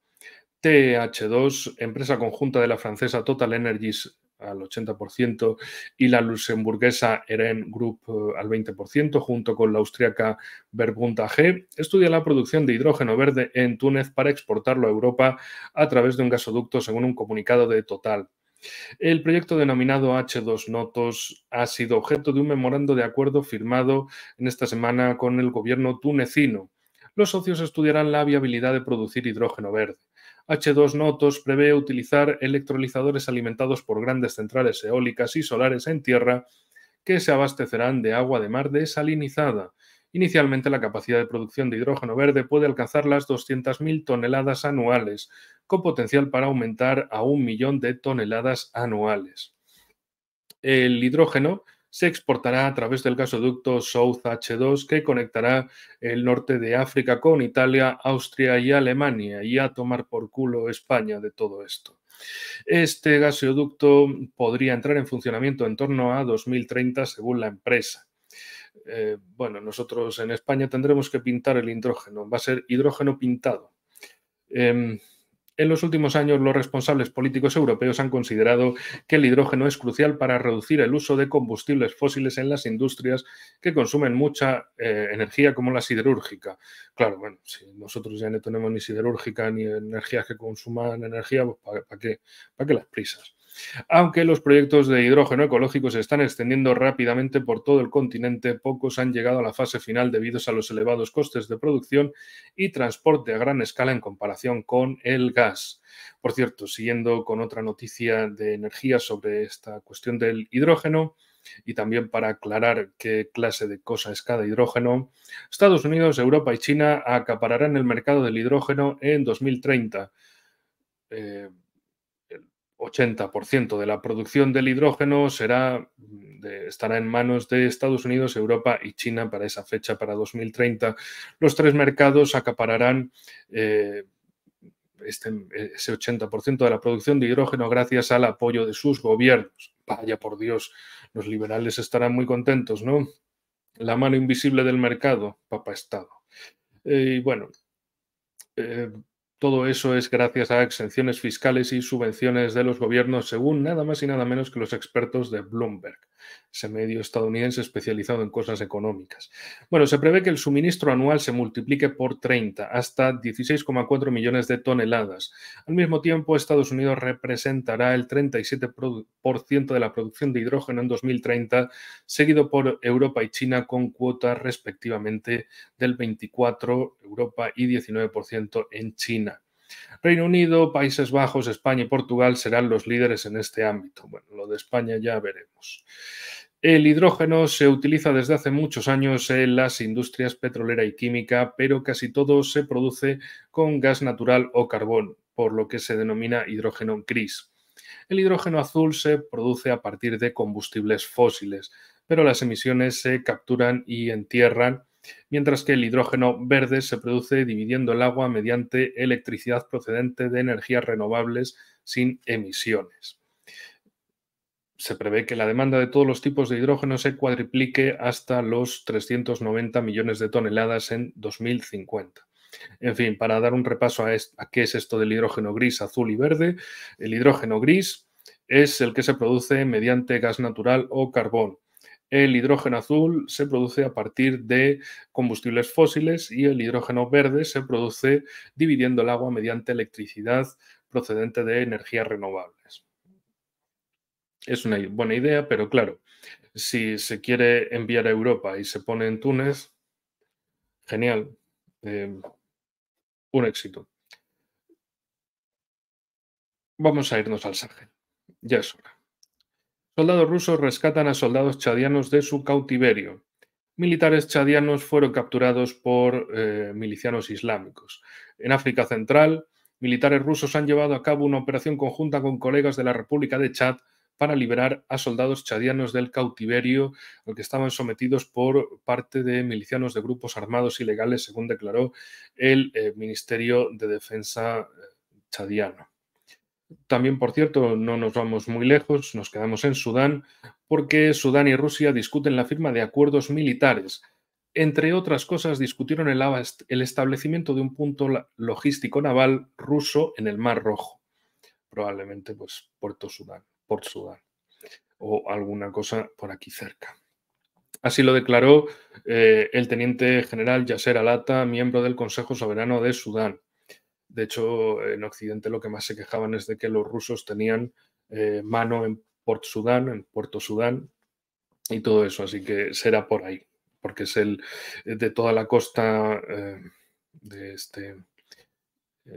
TH2, empresa conjunta de la francesa Total Energies al 80% y la luxemburguesa Eren Group al 20%, junto con la austríaca Verbund AG, estudia la producción de hidrógeno verde en Túnez para exportarlo a Europa a través de un gasoducto, según un comunicado de Total. El proyecto denominado H2 Notos ha sido objeto de un memorando de acuerdo firmado en esta semana con el gobierno tunecino. Los socios estudiarán la viabilidad de producir hidrógeno verde. H2 Notos prevé utilizar electrolizadores alimentados por grandes centrales eólicas y solares en tierra que se abastecerán de agua de mar desalinizada. Inicialmente, la capacidad de producción de hidrógeno verde puede alcanzar las 200.000 toneladas anuales, con potencial para aumentar a 1 millón de toneladas anuales. El hidrógeno se exportará a través del gasoducto South H2 que conectará el norte de África con Italia, Austria y Alemania, y a tomar por culo España de todo esto. Este gasoducto podría entrar en funcionamiento en torno a 2030 según la empresa. Bueno, nosotros en España tendremos que pintar el hidrógeno, va a ser hidrógeno pintado. En los últimos años, los responsables políticos europeos han considerado que el hidrógeno es crucial para reducir el uso de combustibles fósiles en las industrias que consumen mucha energía, como la siderúrgica. Claro, bueno, si nosotros ya no tenemos ni siderúrgica ni energías que consuman energía, pues ¿para qué las prisas? Aunque los proyectos de hidrógeno ecológico se están extendiendo rápidamente por todo el continente, pocos han llegado a la fase final debido a los elevados costes de producción y transporte a gran escala en comparación con el gas. Por cierto, siguiendo con otra noticia de energía sobre esta cuestión del hidrógeno, y también para aclarar qué clase de cosa es cada hidrógeno, Estados Unidos, Europa y China acapararán el mercado del hidrógeno en 2030. El 80% de la producción del hidrógeno estará en manos de Estados Unidos, Europa y China para esa fecha, para 2030. Los tres mercados acapararán ese 80% de la producción de hidrógeno gracias al apoyo de sus gobiernos. Vaya por Dios, los liberales estarán muy contentos, ¿no? La mano invisible del mercado, papá Estado. Y bueno, eh, todo eso es gracias a exenciones fiscales y subvenciones de los gobiernos, según nada más y nada menos que los expertos de Bloomberg, ese medio estadounidense especializado en cosas económicas. Bueno, se prevé que el suministro anual se multiplique por 30, hasta 16,4 millones de toneladas. Al mismo tiempo, Estados Unidos representará el 37% de la producción de hidrógeno en 2030, seguido por Europa y China con cuotas respectivamente del 24% Europa y 19% en China. Reino Unido, Países Bajos, España y Portugal serán los líderes en este ámbito. Bueno, lo de España ya veremos. El hidrógeno se utiliza desde hace muchos años en las industrias petrolera y química, pero casi todo se produce con gas natural o carbón, por lo que se denomina hidrógeno gris. El hidrógeno azul se produce a partir de combustibles fósiles, pero las emisiones se capturan y entierran, mientras que el hidrógeno verde se produce dividiendo el agua mediante electricidad procedente de energías renovables sin emisiones. Se prevé que la demanda de todos los tipos de hidrógeno se cuadriplique hasta los 390 millones de toneladas en 2050. En fin, para dar un repaso a qué es esto del hidrógeno gris, azul y verde, el hidrógeno gris es el que se produce mediante gas natural o carbón. El hidrógeno azul se produce a partir de combustibles fósiles y el hidrógeno verde se produce dividiendo el agua mediante electricidad procedente de energías renovables. Es una buena idea, pero claro, si se quiere enviar a Europa y se pone en Túnez, genial, eh, un éxito. Vamos a irnos al Sahel. Ya es hora. Soldados rusos rescatan a soldados chadianos de su cautiverio. Militares chadianos fueron capturados por milicianos islámicos. En África Central, militares rusos han llevado a cabo una operación conjunta con colegas de la República de Chad para liberar a soldados chadianos del cautiverio al que estaban sometidos por parte de milicianos de grupos armados ilegales, según declaró el Ministerio de Defensa chadiano. También, por cierto, no nos vamos muy lejos, nos quedamos en Sudán, porque Sudán y Rusia discuten la firma de acuerdos militares. Entre otras cosas, discutieron el establecimiento de un punto logístico naval ruso en el Mar Rojo, probablemente pues Puerto Sudán, Port Sudán. o alguna cosa por aquí cerca. Así lo declaró el teniente general Yasser Alata, miembro del Consejo Soberano de Sudán. De hecho, en Occidente lo que más se quejaban es de que los rusos tenían mano en Port Sudán, en Puerto Sudán y todo eso, así que será por ahí, porque es el de toda la costa de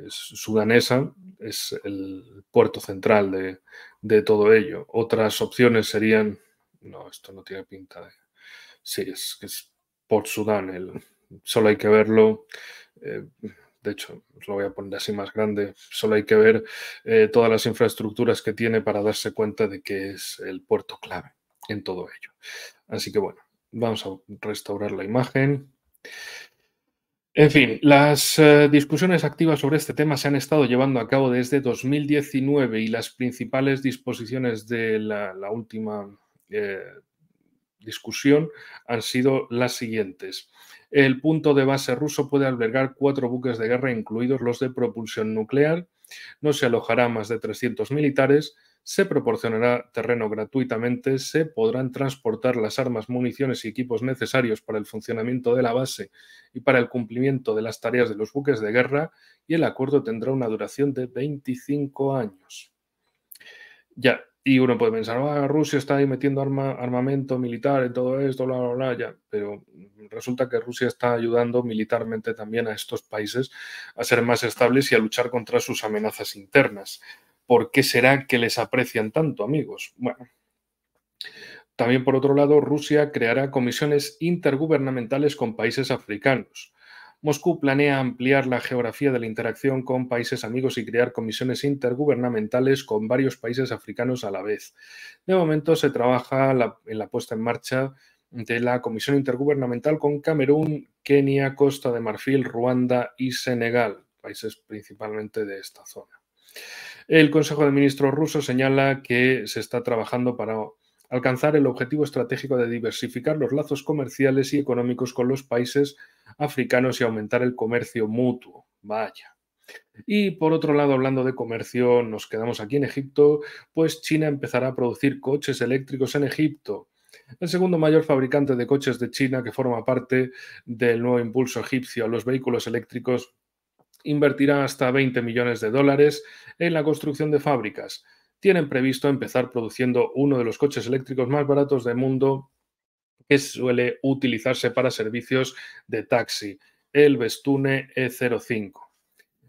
sudanesa, es el puerto central de todo ello. Otras opciones serían, no, esto no tiene pinta de, sí, es Port Sudán, solo hay que verlo. De hecho, os lo voy a poner así más grande. Solo hay que ver todas las infraestructuras que tiene para darse cuenta de que es el puerto clave en todo ello. Así que bueno, vamos a restaurar la imagen. En fin, las discusiones activas sobre este tema se han estado llevando a cabo desde 2019 y las principales disposiciones de la última discusión han sido las siguientes. El punto de base ruso puede albergar 4 buques de guerra, incluidos los de propulsión nuclear. No se alojará más de 300 militares. Se proporcionará terreno gratuitamente. Se podrán transportar las armas, municiones y equipos necesarios para el funcionamiento de la base y para el cumplimiento de las tareas de los buques de guerra. Y el acuerdo tendrá una duración de 25 años. Ya, y uno puede pensar, Rusia está ahí metiendo armamento militar en todo esto, bla, bla, bla, ya, pero resulta que Rusia está ayudando militarmente también a estos países a ser más estables y a luchar contra sus amenazas internas. ¿Por qué será que les aprecian tanto, amigos? Bueno, también por otro lado, Rusia creará comisiones intergubernamentales con países africanos. Moscú planea ampliar la geografía de la interacción con países amigos y crear comisiones intergubernamentales con varios países africanos a la vez. De momento se trabaja en la puesta en marcha de la Comisión Intergubernamental con Camerún, Kenia, Costa de Marfil, Ruanda y Senegal, países principalmente de esta zona. El Consejo de Ministros ruso señala que se está trabajando para alcanzar el objetivo estratégico de diversificar los lazos comerciales y económicos con los países africanos y aumentar el comercio mutuo. Vaya. Y por otro lado, hablando de comercio, nos quedamos aquí en Egipto, pues China empezará a producir coches eléctricos en Egipto. El segundo mayor fabricante de coches de China, que forma parte del nuevo impulso egipcio a los vehículos eléctricos, invertirá hasta 20 millones de dólares en la construcción de fábricas. Tienen previsto empezar produciendo uno de los coches eléctricos más baratos del mundo que suele utilizarse para servicios de taxi, el Bestune E05.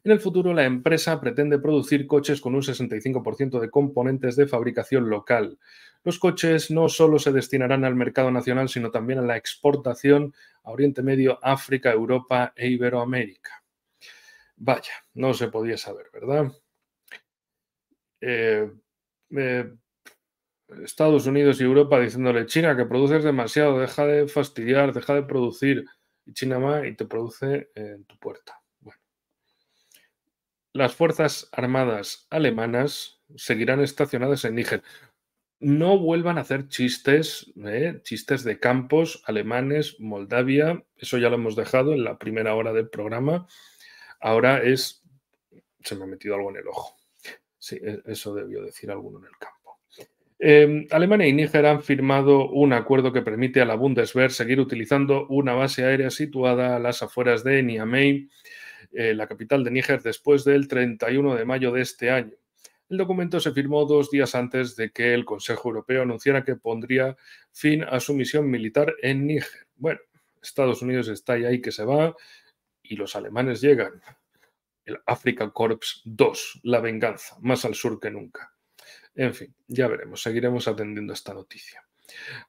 En el futuro, la empresa pretende producir coches con un 65% de componentes de fabricación local. Los coches no solo se destinarán al mercado nacional, sino también a la exportación a Oriente Medio, África, Europa e Iberoamérica. Vaya, no se podía saber, ¿verdad? Eh, eh, Estados Unidos y Europa diciéndole, China, que produces demasiado, deja de fastidiar, deja de producir. Y China va y te produce en tu puerta. Bueno. Las Fuerzas Armadas alemanas seguirán estacionadas en Níger. No vuelvan a hacer chistes, chistes de campos alemanes, Moldavia, eso ya lo hemos dejado en la primera hora del programa. Ahora se me ha metido algo en el ojo. Sí, eso debió decir alguno en el campo. Alemania y Níger han firmado un acuerdo que permite a la Bundeswehr seguir utilizando una base aérea situada a las afueras de Niamey, la capital de Níger, después del 31 de mayo de este año. El documento se firmó 2 días antes de que el Consejo Europeo anunciara que pondría fin a su misión militar en Níger. Bueno, Estados Unidos está ahí que se va y los alemanes llegan. El Africa Corps 2, la venganza, más al sur que nunca. En fin, ya veremos, seguiremos atendiendo esta noticia.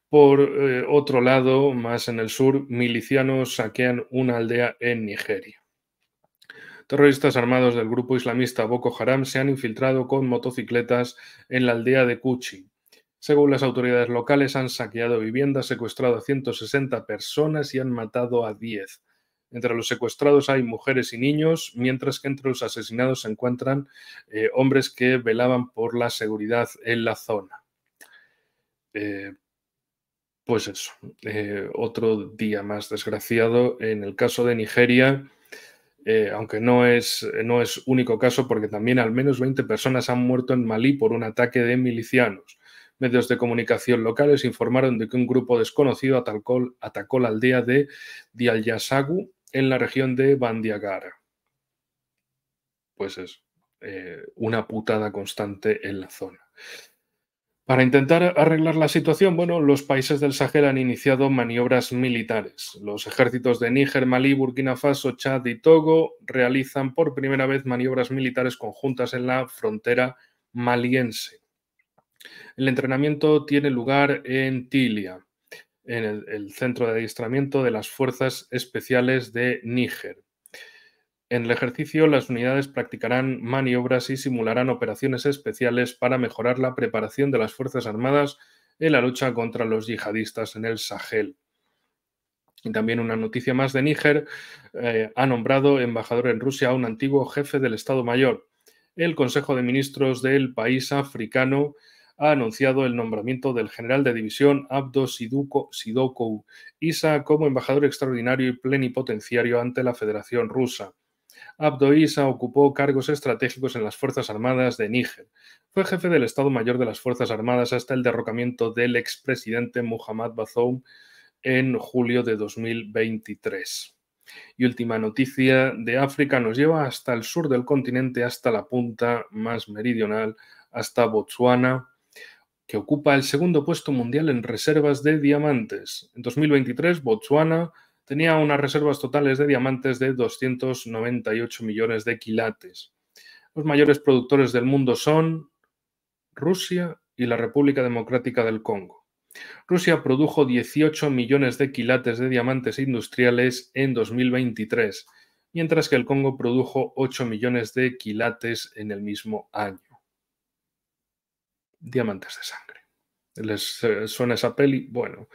Por otro lado, más en el sur, milicianos saquean una aldea en Nigeria. Terroristas armados del grupo islamista Boko Haram se han infiltrado con motocicletas en la aldea de Kuchi. Según las autoridades locales, han saqueado viviendas, secuestrado a 160 personas y han matado a 10. Entre los secuestrados hay mujeres y niños, mientras que entre los asesinados se encuentran hombres que velaban por la seguridad en la zona. Pues eso, otro día más desgraciado. En el caso de Nigeria, aunque no es único caso, porque también al menos 20 personas han muerto en Malí por un ataque de milicianos. Medios de comunicación locales informaron de que un grupo desconocido atacó la aldea de Dialyasagu en la región de Bandiagara. Pues es una putada constante en la zona. Para intentar arreglar la situación, bueno, los países del Sahel han iniciado maniobras militares. Los ejércitos de Níger, Malí, Burkina Faso, Chad y Togo realizan por primera vez maniobras militares conjuntas en la frontera maliense. El entrenamiento tiene lugar en Tilia, en el centro de adiestramiento de las Fuerzas Especiales de Níger. En el ejercicio, las unidades practicarán maniobras y simularán operaciones especiales para mejorar la preparación de las Fuerzas Armadas en la lucha contra los yihadistas en el Sahel. Y también una noticia más de Níger, ha nombrado embajador en Rusia a un antiguo jefe del Estado Mayor. El Consejo de Ministros del país africano ha anunciado el nombramiento del general de división Abdo Sidokou Isa como embajador extraordinario y plenipotenciario ante la Federación Rusa. Abdo Isa ocupó cargos estratégicos en las Fuerzas Armadas de Níger. Fue jefe del Estado Mayor de las Fuerzas Armadas hasta el derrocamiento del expresidente Mohamed Bazoum en julio de 2023. Y última noticia de África nos lleva hasta el sur del continente, hasta la punta más meridional, hasta Botsuana, que ocupa el segundo puesto mundial en reservas de diamantes. En 2023, Botsuana tenía unas reservas totales de diamantes de 298 millones de quilates. Los mayores productores del mundo son Rusia y la República Democrática del Congo. Rusia produjo 18 millones de quilates de diamantes industriales en 2023, mientras que el Congo produjo 8 millones de quilates en el mismo año. Diamantes de sangre. ¿Les suena esa peli? Bueno,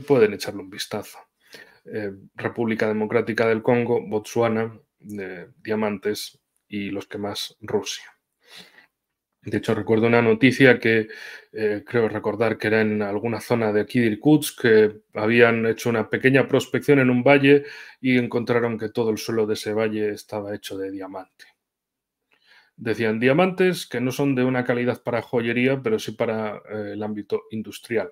pueden echarle un vistazo. República Democrática del Congo, Botsuana, diamantes y los que más, Rusia. De hecho, recuerdo una noticia que creo recordar que era en alguna zona de aquí de Irkutsk, que habían hecho una pequeña prospección en un valle y encontraron que todo el suelo de ese valle estaba hecho de diamante. Decían diamantes que no son de una calidad para joyería, pero sí para el ámbito industrial,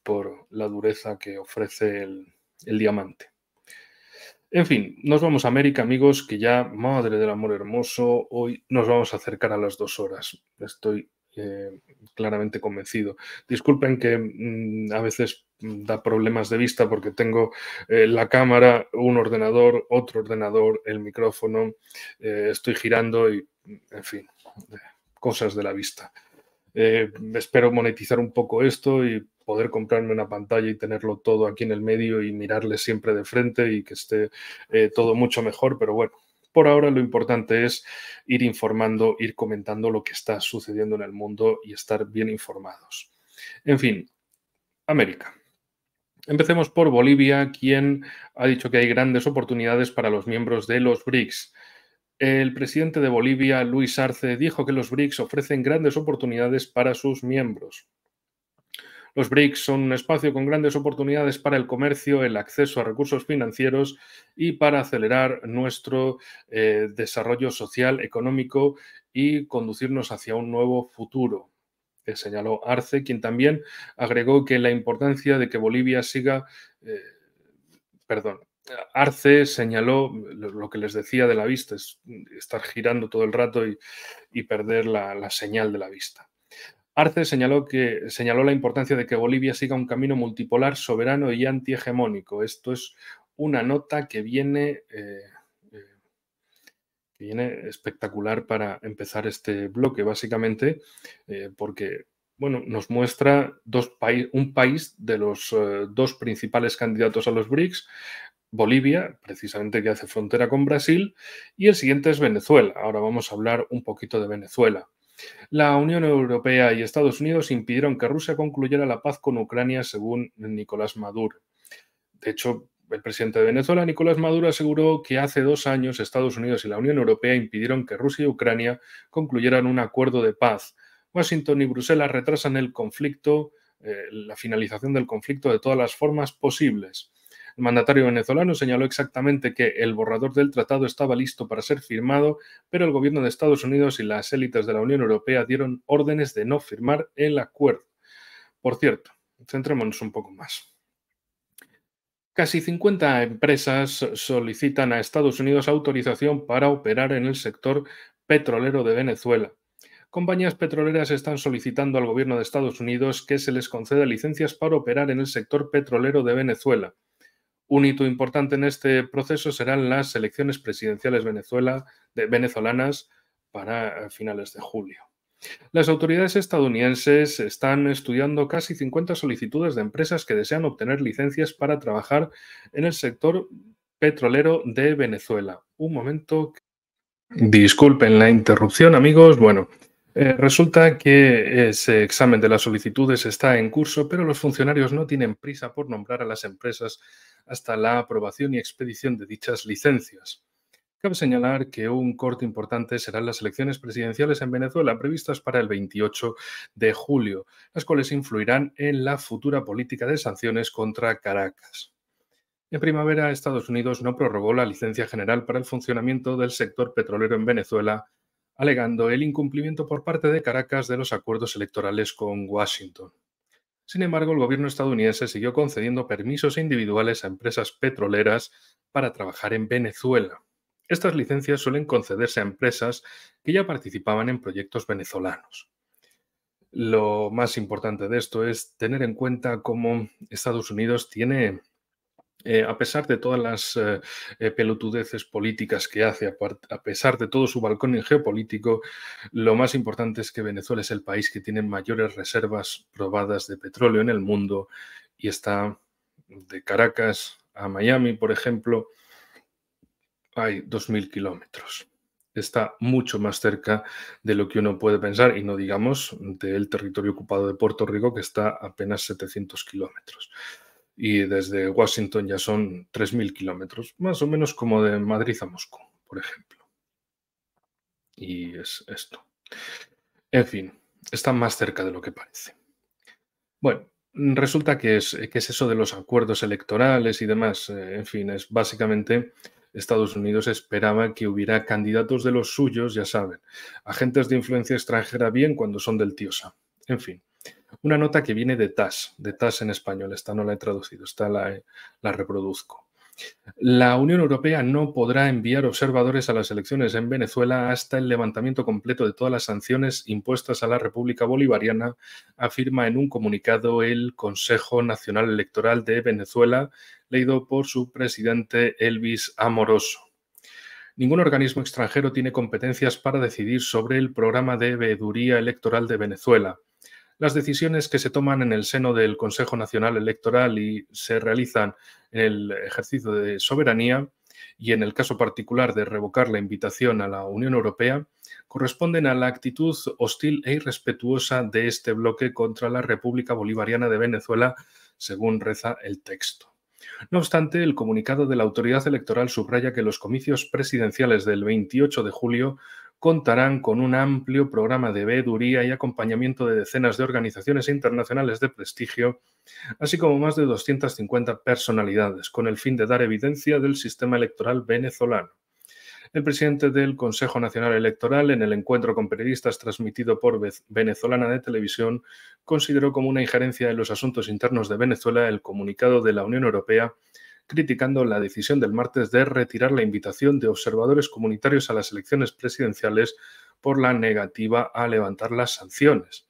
por la dureza que ofrece el diamante. En fin, nos vamos a América, amigos, que ya, madre del amor hermoso, hoy nos vamos a acercar a las 2 horas. Estoy claramente convencido. Disculpen que a veces da problemas de vista porque tengo la cámara, un ordenador, otro ordenador, el micrófono, estoy girando y, en fin, cosas de la vista. Espero monetizar un poco esto y poder comprarme una pantalla y tenerlo todo aquí en el medio y mirarle siempre de frente y que esté todo mucho mejor, pero bueno, por ahora lo importante es ir informando, ir comentando lo que está sucediendo en el mundo y estar bien informados. En fin, América. Empecemos por Bolivia, quien ha dicho que hay grandes oportunidades para los miembros de los BRICS. El presidente de Bolivia, Luis Arce, dijo que los BRICS ofrecen grandes oportunidades para sus miembros. Los BRICS son un espacio con grandes oportunidades para el comercio, el acceso a recursos financieros y para acelerar nuestro desarrollo social, económico y conducirnos hacia un nuevo futuro, señaló Arce, quien también agregó que la importancia de que Bolivia siga, Arce señaló lo que les decía de la vista, es estar girando todo el rato y perder la señal de la vista. Arce señaló la importancia de que Bolivia siga un camino multipolar, soberano y antihegemónico. Esto es una nota que viene espectacular para empezar este bloque, básicamente, porque bueno, nos muestra un país de los dos principales candidatos a los BRICS, Bolivia, precisamente que hace frontera con Brasil, y el siguiente es Venezuela. Ahora vamos a hablar un poquito de Venezuela. La Unión Europea y Estados Unidos impidieron que Rusia concluyera la paz con Ucrania, según Nicolás Maduro. De hecho, el presidente de Venezuela, Nicolás Maduro, aseguró que hace 2 años Estados Unidos y la Unión Europea impidieron que Rusia y Ucrania concluyeran un acuerdo de paz. Washington y Bruselas retrasan el conflicto, la finalización del conflicto de todas las formas posibles. El mandatario venezolano señaló exactamente que el borrador del tratado estaba listo para ser firmado, pero el gobierno de Estados Unidos y las élites de la Unión Europea dieron órdenes de no firmar el acuerdo. Por cierto, centrémonos un poco más. Casi 50 empresas solicitan a Estados Unidos autorización para operar en el sector petrolero de Venezuela. Compañías petroleras están solicitando al gobierno de Estados Unidos que se les conceda licencias para operar en el sector petrolero de Venezuela. Un hito importante en este proceso serán las elecciones presidenciales venezolanas para finales de julio. Las autoridades estadounidenses están estudiando casi 50 solicitudes de empresas que desean obtener licencias para trabajar en el sector petrolero de Venezuela. Un momento. Disculpen la interrupción, amigos. Bueno, resulta que ese examen de las solicitudes está en curso, pero los funcionarios no tienen prisa por nombrar a las empresas hasta la aprobación y expedición de dichas licencias. Cabe señalar que un corte importante serán las elecciones presidenciales en Venezuela previstas para el 28 de julio, las cuales influirán en la futura política de sanciones contra Caracas. En primavera, Estados Unidos no prorrogó la licencia general para el funcionamiento del sector petrolero en Venezuela, alegando el incumplimiento por parte de Caracas de los acuerdos electorales con Washington. Sin embargo, el gobierno estadounidense siguió concediendo permisos individuales a empresas petroleras para trabajar en Venezuela. Estas licencias suelen concederse a empresas que ya participaban en proyectos venezolanos. Lo más importante de esto es tener en cuenta cómo Estados Unidos tiene, a pesar de todas las pelotudeces políticas que hace, a pesar de todo su balcón geopolítico, lo más importante es que Venezuela es el país que tiene mayores reservas probadas de petróleo en el mundo y está de Caracas a Miami, por ejemplo, hay 2.000 kilómetros. Está mucho más cerca de lo que uno puede pensar y no digamos del territorio ocupado de Puerto Rico, que está a apenas 700 kilómetros. Y desde Washington ya son 3.000 kilómetros, más o menos como de Madrid a Moscú, por ejemplo. Y es esto. En fin, está más cerca de lo que parece. Bueno, resulta que es eso de los acuerdos electorales y demás. En fin, es básicamente Estados Unidos esperaba que hubiera candidatos de los suyos, ya saben, agentes de influencia extranjera bien cuando son del tío Sam. En fin, una nota que viene de TASS en español. Esta no la he traducido, esta la reproduzco. La Unión Europea no podrá enviar observadores a las elecciones en Venezuela hasta el levantamiento completo de todas las sanciones impuestas a la República Bolivariana, afirma en un comunicado el Consejo Nacional Electoral de Venezuela, leído por su presidente Elvis Amoroso. Ningún organismo extranjero tiene competencias para decidir sobre el programa de veeduría electoral de Venezuela. Las decisiones que se toman en el seno del Consejo Nacional Electoral y se realizan en el ejercicio de soberanía y en el caso particular de revocar la invitación a la Unión Europea, corresponden a la actitud hostil e irrespetuosa de este bloque contra la República Bolivariana de Venezuela, según reza el texto. No obstante, el comunicado de la autoridad electoral subraya que los comicios presidenciales del 28 de julio contarán con un amplio programa de veeduría y acompañamiento de decenas de organizaciones internacionales de prestigio, así como más de 250 personalidades, con el fin de dar evidencia del sistema electoral venezolano. El presidente del Consejo Nacional Electoral, en el encuentro con periodistas transmitido por Venezolana de Televisión, consideró como una injerencia en los asuntos internos de Venezuela el comunicado de la Unión Europea criticando la decisión del martes de retirar la invitación de observadores comunitarios a las elecciones presidenciales por la negativa a levantar las sanciones.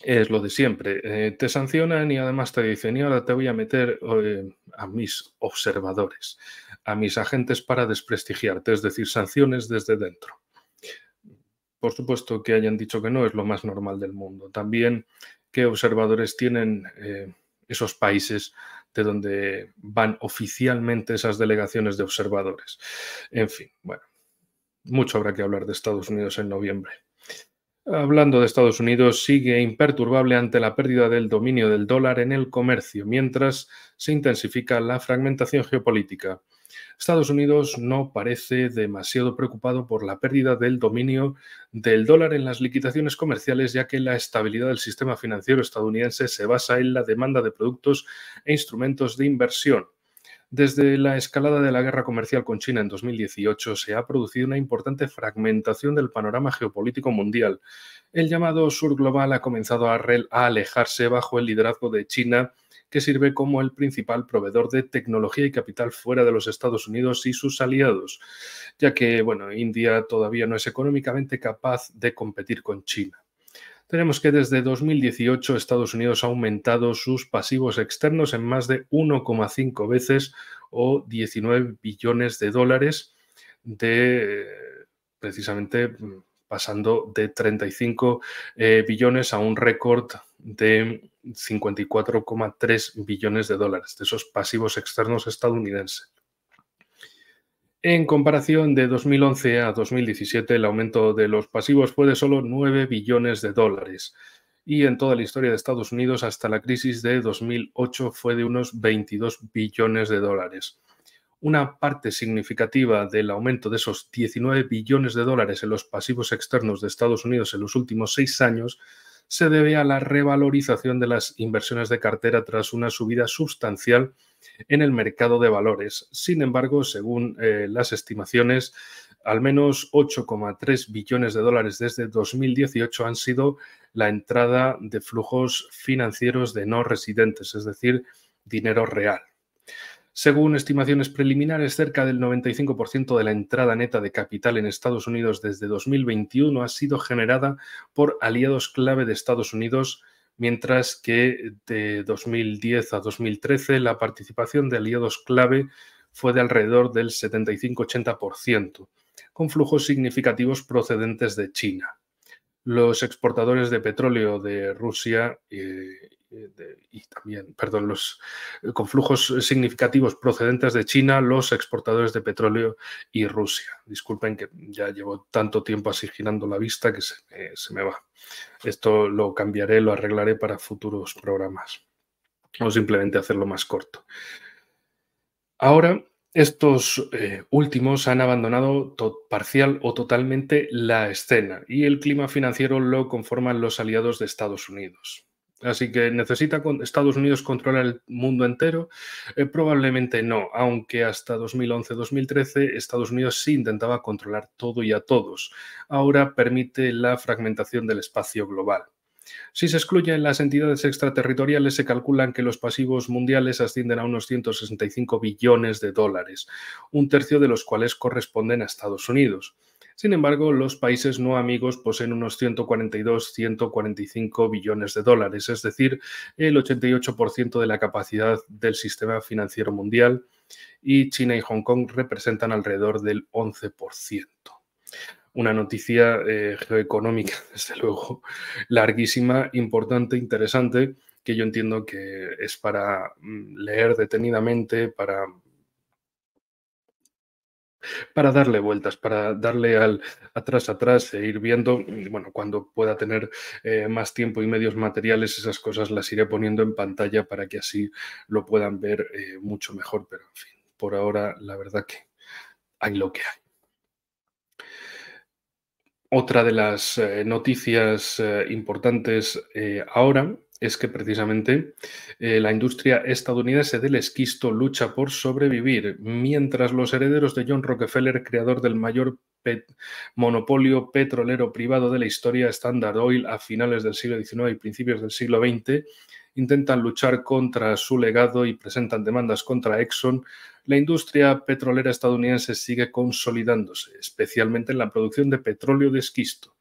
Es lo de siempre, te sancionan y además te dicen, y ahora te voy a meter a mis observadores, a mis agentes para desprestigiarte, es decir, sanciones desde dentro. Por supuesto que hayan dicho que no es lo más normal del mundo. También qué observadores tienen esos países de donde van oficialmente esas delegaciones de observadores. En fin, bueno, mucho habrá que hablar de Estados Unidos en noviembre. Hablando de Estados Unidos, sigue imperturbable ante la pérdida del dominio del dólar en el comercio, mientras se intensifica la fragmentación geopolítica. Estados Unidos no parece demasiado preocupado por la pérdida del dominio del dólar en las liquidaciones comerciales, ya que la estabilidad del sistema financiero estadounidense se basa en la demanda de productos e instrumentos de inversión. Desde la escalada de la guerra comercial con China en 2018 se ha producido una importante fragmentación del panorama geopolítico mundial. El llamado sur global ha comenzado a alejarse bajo el liderazgo de China, que sirve como el principal proveedor de tecnología y capital fuera de los Estados Unidos y sus aliados, ya que, bueno, India todavía no es económicamente capaz de competir con China. Tenemos que desde 2018 Estados Unidos ha aumentado sus pasivos externos en más de 1,5 veces o 19 billones de dólares de precisamente pasando de 35 billones a un récord de 54,3 billones de dólares de esos pasivos externos estadounidenses. En comparación de 2011 a 2017, el aumento de los pasivos fue de solo 9 billones de dólares. Y en toda la historia de Estados Unidos, hasta la crisis de 2008, fue de unos 22 billones de dólares. Una parte significativa del aumento de esos 19 billones de dólares en los pasivos externos de Estados Unidos en los últimos 6 años se debe a la revalorización de las inversiones de cartera tras una subida sustancial en el mercado de valores. Sin embargo, según las estimaciones, al menos 8,3 billones de dólares desde 2018 han sido la entrada de flujos financieros de no residentes, es decir, dinero real. Según estimaciones preliminares, cerca del 95% de la entrada neta de capital en Estados Unidos desde 2021 ha sido generada por aliados clave de Estados Unidos, mientras que de 2010 a 2013 la participación de aliados clave fue de alrededor del 75-80%, con flujos significativos procedentes de China. Los exportadores de petróleo de Rusia y también, perdón, con flujos significativos procedentes de China, los exportadores de petróleo y Rusia. Disculpen que ya llevo tanto tiempo así girando la vista que se me va. Esto lo cambiaré, lo arreglaré para futuros programas o simplemente hacerlo más corto. Ahora, estos últimos han abandonado parcial o totalmente la escena y el clima financiero lo conforman los aliados de Estados Unidos. Así que ¿necesita Estados Unidos controlar el mundo entero? Probablemente no, aunque hasta 2011-2013 Estados Unidos sí intentaba controlar todo y a todos. Ahora permite la fragmentación del espacio global. Si se excluyen las entidades extraterritoriales, se calculan que los pasivos mundiales ascienden a unos 165 billones de dólares, un tercio de los cuales corresponden a Estados Unidos. Sin embargo, los países no amigos poseen unos 142-145 billones de dólares, es decir, el 88% de la capacidad del sistema financiero mundial, y China y Hong Kong representan alrededor del 11%. Una noticia geoeconómica, desde luego, larguísima, importante, interesante, que yo entiendo que es para leer detenidamente, para darle vueltas, para darle al atrás e ir viendo. Y bueno, cuando pueda tener más tiempo y medios materiales, esas cosas las iré poniendo en pantalla para que así lo puedan ver mucho mejor. Pero, en fin, por ahora, la verdad que hay lo que hay. Otra de las noticias importantes ahora es que precisamente la industria estadounidense del esquisto lucha por sobrevivir, mientras los herederos de John Rockefeller, creador del mayor monopolio petrolero privado de la historia, Standard Oil, a finales del siglo XIX y principios del siglo XX, intentan luchar contra su legado y presentan demandas contra Exxon. La industria petrolera estadounidense sigue consolidándose, especialmente en la producción de petróleo de esquisto.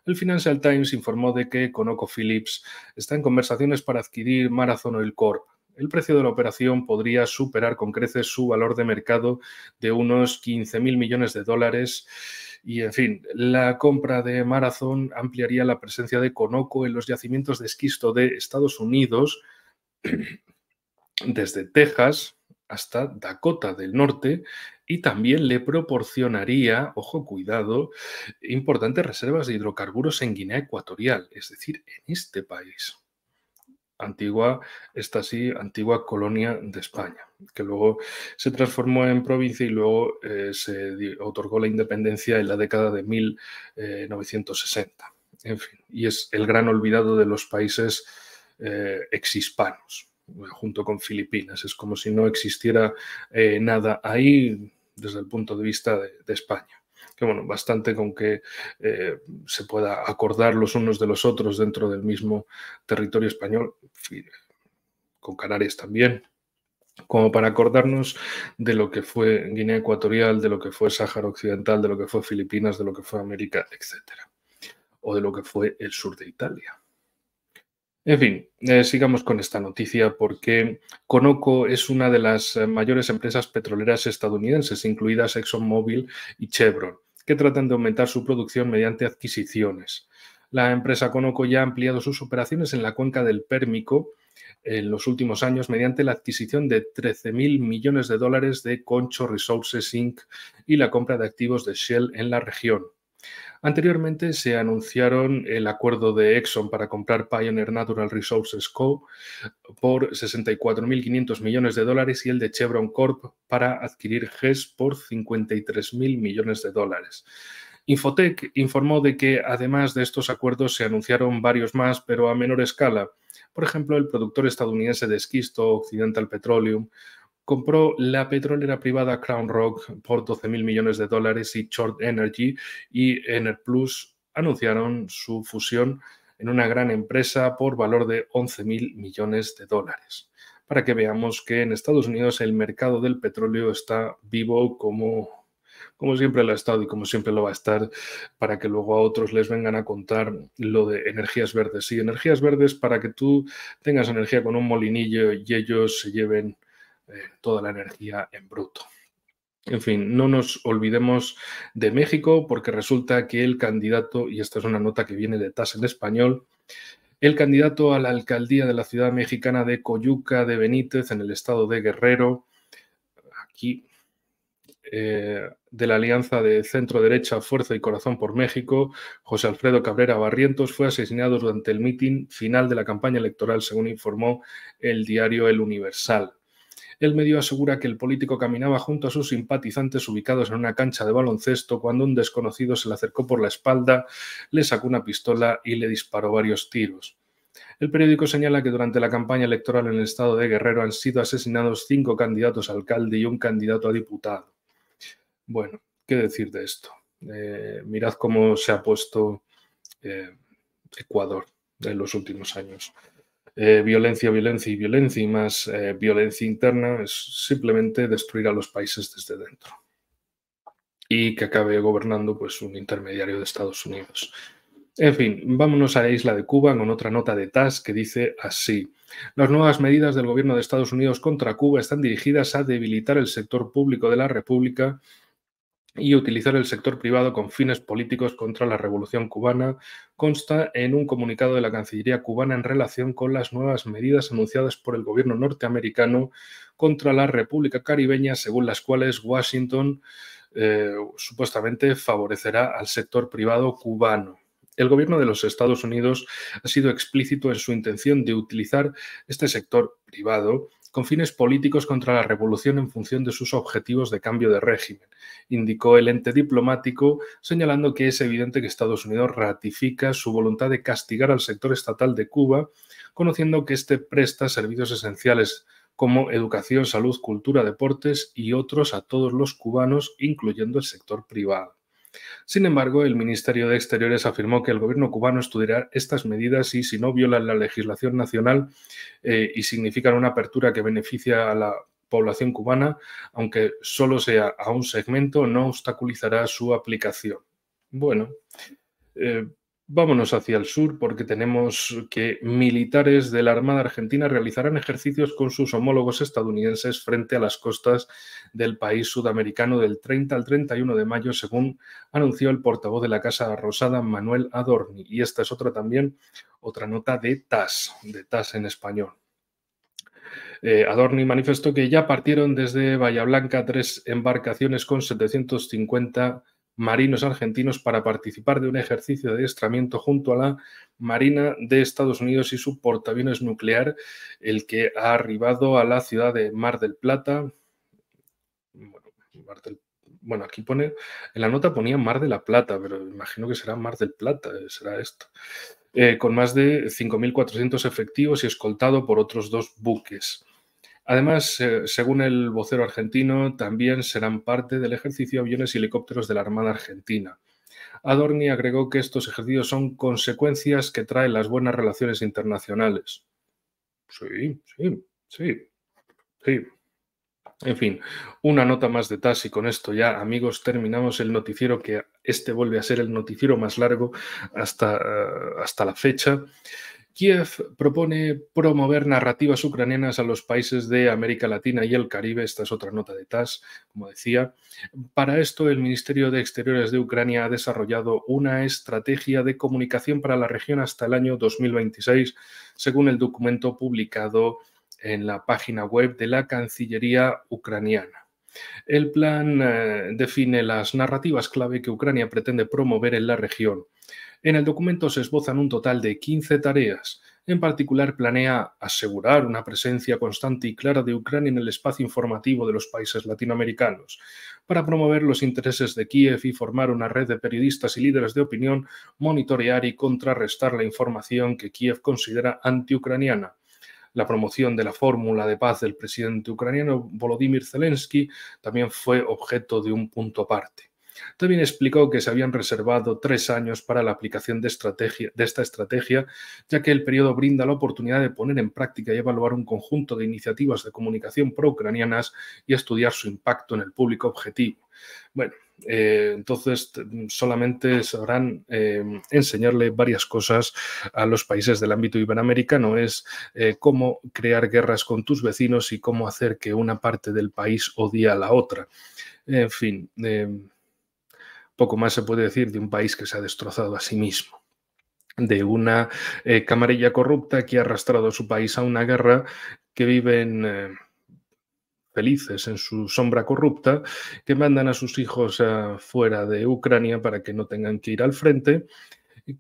El Financial Times informó de que ConocoPhillips está en conversaciones para adquirir Marathon Oil Corp. El precio de la operación podría superar con creces su valor de mercado de unos 15.000 millones de dólares. Y, en fin, la compra de Marathon ampliaría la presencia de Conoco en los yacimientos de esquisto de Estados Unidos, desde Texas hasta Dakota del Norte, y también le proporcionaría, ojo, cuidado, importantes reservas de hidrocarburos en Guinea Ecuatorial, es decir, en este país. Antigua colonia de España, que luego se transformó en provincia y luego se otorgó la independencia en la década de 1960. En fin, y es el gran olvidado de los países exhispanos. junto con Filipinas. Es como si no existiera nada ahí desde el punto de vista de España. Que bueno, bastante con que se pueda acordar los unos de los otros dentro del mismo territorio español, con Canarias también, como para acordarnos de lo que fue Guinea Ecuatorial, de lo que fue Sáhara Occidental, de lo que fue Filipinas, de lo que fue América, etcétera, o de lo que fue el sur de Italia. En fin, sigamos con esta noticia porque Conoco es una de las mayores empresas petroleras estadounidenses, incluidas ExxonMobil y Chevron, que tratan de aumentar su producción mediante adquisiciones. La empresa Conoco ya ha ampliado sus operaciones en la cuenca del Pérmico en los últimos años mediante la adquisición de 13.000 millones de dólares de Concho Resources Inc. y la compra de activos de Shell en la región. Anteriormente se anunciaron el acuerdo de Exxon para comprar Pioneer Natural Resources Co. por 64.500 millones de dólares y el de Chevron Corp para adquirir GES por 53.000 millones de dólares. Infotec informó de que además de estos acuerdos se anunciaron varios más, pero a menor escala. Por ejemplo, el productor estadounidense de esquisto Occidental Petroleum compró la petrolera privada Crown Rock por 12.000 millones de dólares y Chord Energy y Enerplus anunciaron su fusión en una gran empresa por valor de 11.000 millones de dólares. Para que veamos que en Estados Unidos el mercado del petróleo está vivo como siempre lo ha estado y como siempre lo va a estar, para que luego a otros les vengan a contar lo de energías verdes. Sí, energías verdes para que tú tengas energía con un molinillo y ellos se lleven toda la energía en bruto. En fin, no nos olvidemos de México porque resulta que el candidato, y esta es una nota que viene de TAS en español, el candidato a la alcaldía de la ciudad mexicana de Coyuca de Benítez, en el estado de Guerrero, aquí de la alianza de centro-derecha Fuerza y Corazón por México, José Alfredo Cabrera Barrientos, fue asesinado durante el mitin final de la campaña electoral, según informó el diario El Universal. El medio asegura que el político caminaba junto a sus simpatizantes ubicados en una cancha de baloncesto cuando un desconocido se le acercó por la espalda, le sacó una pistola y le disparó varios tiros. El periódico señala que durante la campaña electoral en el estado de Guerrero han sido asesinados 5 candidatos a alcalde y un candidato a diputado. Bueno, ¿qué decir de esto? Mirad cómo se ha puesto Ecuador en los últimos años. Violencia, violencia y violencia y más violencia interna es simplemente destruir a los países desde dentro y que acabe gobernando pues un intermediario de Estados Unidos. En fin, vámonos a la isla de Cuba con otra nota de TAS que dice así. Las nuevas medidas del gobierno de Estados Unidos contra Cuba están dirigidas a debilitar el sector público de la República y utilizar el sector privado con fines políticos contra la revolución cubana, consta en un comunicado de la Cancillería cubana en relación con las nuevas medidas anunciadas por el gobierno norteamericano contra la República Caribeña, según las cuales Washington supuestamente favorecerá al sector privado cubano. El gobierno de los Estados Unidos ha sido explícito en su intención de utilizar este sector privado con fines políticos contra la revolución en función de sus objetivos de cambio de régimen, indicó el ente diplomático, señalando que es evidente que Estados Unidos ratifica su voluntad de castigar al sector estatal de Cuba, conociendo que éste presta servicios esenciales como educación, salud, cultura, deportes y otros a todos los cubanos, incluyendo el sector privado. Sin embargo, el Ministerio de Exteriores afirmó que el gobierno cubano estudiará estas medidas y, si no violan la legislación nacional y significan una apertura que beneficia a la población cubana, aunque solo sea a un segmento, no obstaculizará su aplicación. Bueno, eh, vámonos hacia el sur porque tenemos que militares de la Armada Argentina realizarán ejercicios con sus homólogos estadounidenses frente a las costas del país sudamericano del 30 al 31 de mayo, según anunció el portavoz de la Casa Rosada, Manuel Adorni. Y esta es otra nota de TAS en español. Adorni manifestó que ya partieron desde Bahía Blanca 3 embarcaciones con 750 marinos argentinos para participar de un ejercicio de adiestramiento junto a la Marina de Estados Unidos y su portaaviones nuclear, el que ha arribado a la ciudad de Mar del Plata. Bueno, aquí pone, en la nota ponía Mar de la Plata, pero imagino que será Mar del Plata, será esto. con más de 5.400 efectivos y escoltado por otros 2 buques. Además, según el vocero argentino, también serán parte del ejercicio aviones y helicópteros de la Armada Argentina. Adorni agregó que estos ejercicios son consecuencias que traen las buenas relaciones internacionales. Sí, sí, sí, sí. En fin, una nota más de TAS y con esto ya, amigos, terminamos el noticiero, que este vuelve a ser el noticiero más largo hasta la fecha. Kiev propone promover narrativas ucranianas a los países de América Latina y el Caribe. Esta es otra nota de TAS, como decía. Para esto, el Ministerio de Exteriores de Ucrania ha desarrollado una estrategia de comunicación para la región hasta el año 2026, según el documento publicado en la página web de la Cancillería ucraniana. El plan define las narrativas clave que Ucrania pretende promover en la región. En el documento se esbozan un total de 15 tareas. En particular, planea asegurar una presencia constante y clara de Ucrania en el espacio informativo de los países latinoamericanos, para promover los intereses de Kiev y formar una red de periodistas y líderes de opinión, monitorear y contrarrestar la información que Kiev considera antiucraniana. La promoción de la fórmula de paz del presidente ucraniano Volodymyr Zelensky también fue objeto de un punto aparte. También explicó que se habían reservado 3 años para la aplicación de esta estrategia, ya que el periodo brinda la oportunidad de poner en práctica y evaluar un conjunto de iniciativas de comunicación pro-ucranianas y estudiar su impacto en el público objetivo. Bueno, entonces solamente sabrán enseñarle varias cosas a los países del ámbito iberoamericano, es cómo crear guerras con tus vecinos y cómo hacer que una parte del país odie a la otra. En fin, poco más se puede decir de un país que se ha destrozado a sí mismo, de una camarilla corrupta que ha arrastrado a su país a una guerra, que viven felices en su sombra corrupta, que mandan a sus hijos fuera de Ucrania para que no tengan que ir al frente,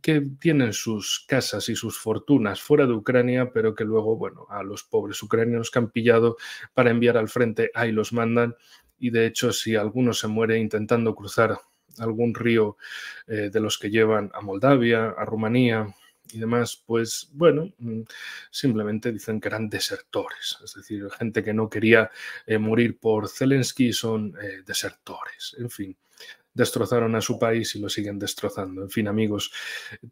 que tienen sus casas y sus fortunas fuera de Ucrania, pero que luego, bueno, a los pobres ucranianos que han pillado para enviar al frente, ahí los mandan. Y de hecho, si alguno se muere intentando cruzar algún río de los que llevan a Moldavia, a Rumanía y demás, pues bueno, simplemente dicen que eran desertores, es decir, gente que no quería morir por Zelensky, son desertores, en fin. Destrozaron a su país y lo siguen destrozando. En fin, amigos,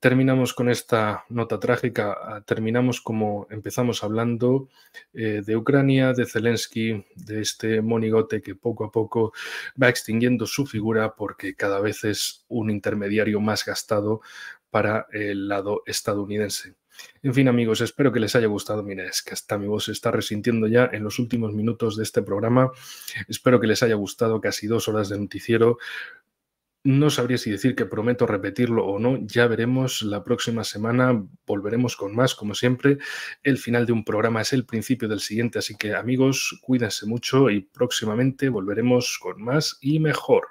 terminamos con esta nota trágica. Terminamos como empezamos hablando de Ucrania, de Zelensky, de este monigote que poco a poco va extinguiendo su figura porque cada vez es un intermediario más gastado para el lado estadounidense. En fin, amigos, espero que les haya gustado. Mira, es que hasta mi voz se está resintiendo ya en los últimos minutos de este programa. Espero que les haya gustado casi 2 horas de noticiero. No sabría si decir que prometo repetirlo o no, ya veremos la próxima semana, volveremos con más, como siempre. El final de un programa es el principio del siguiente, así que amigos, cuídense mucho y próximamente volveremos con más y mejor.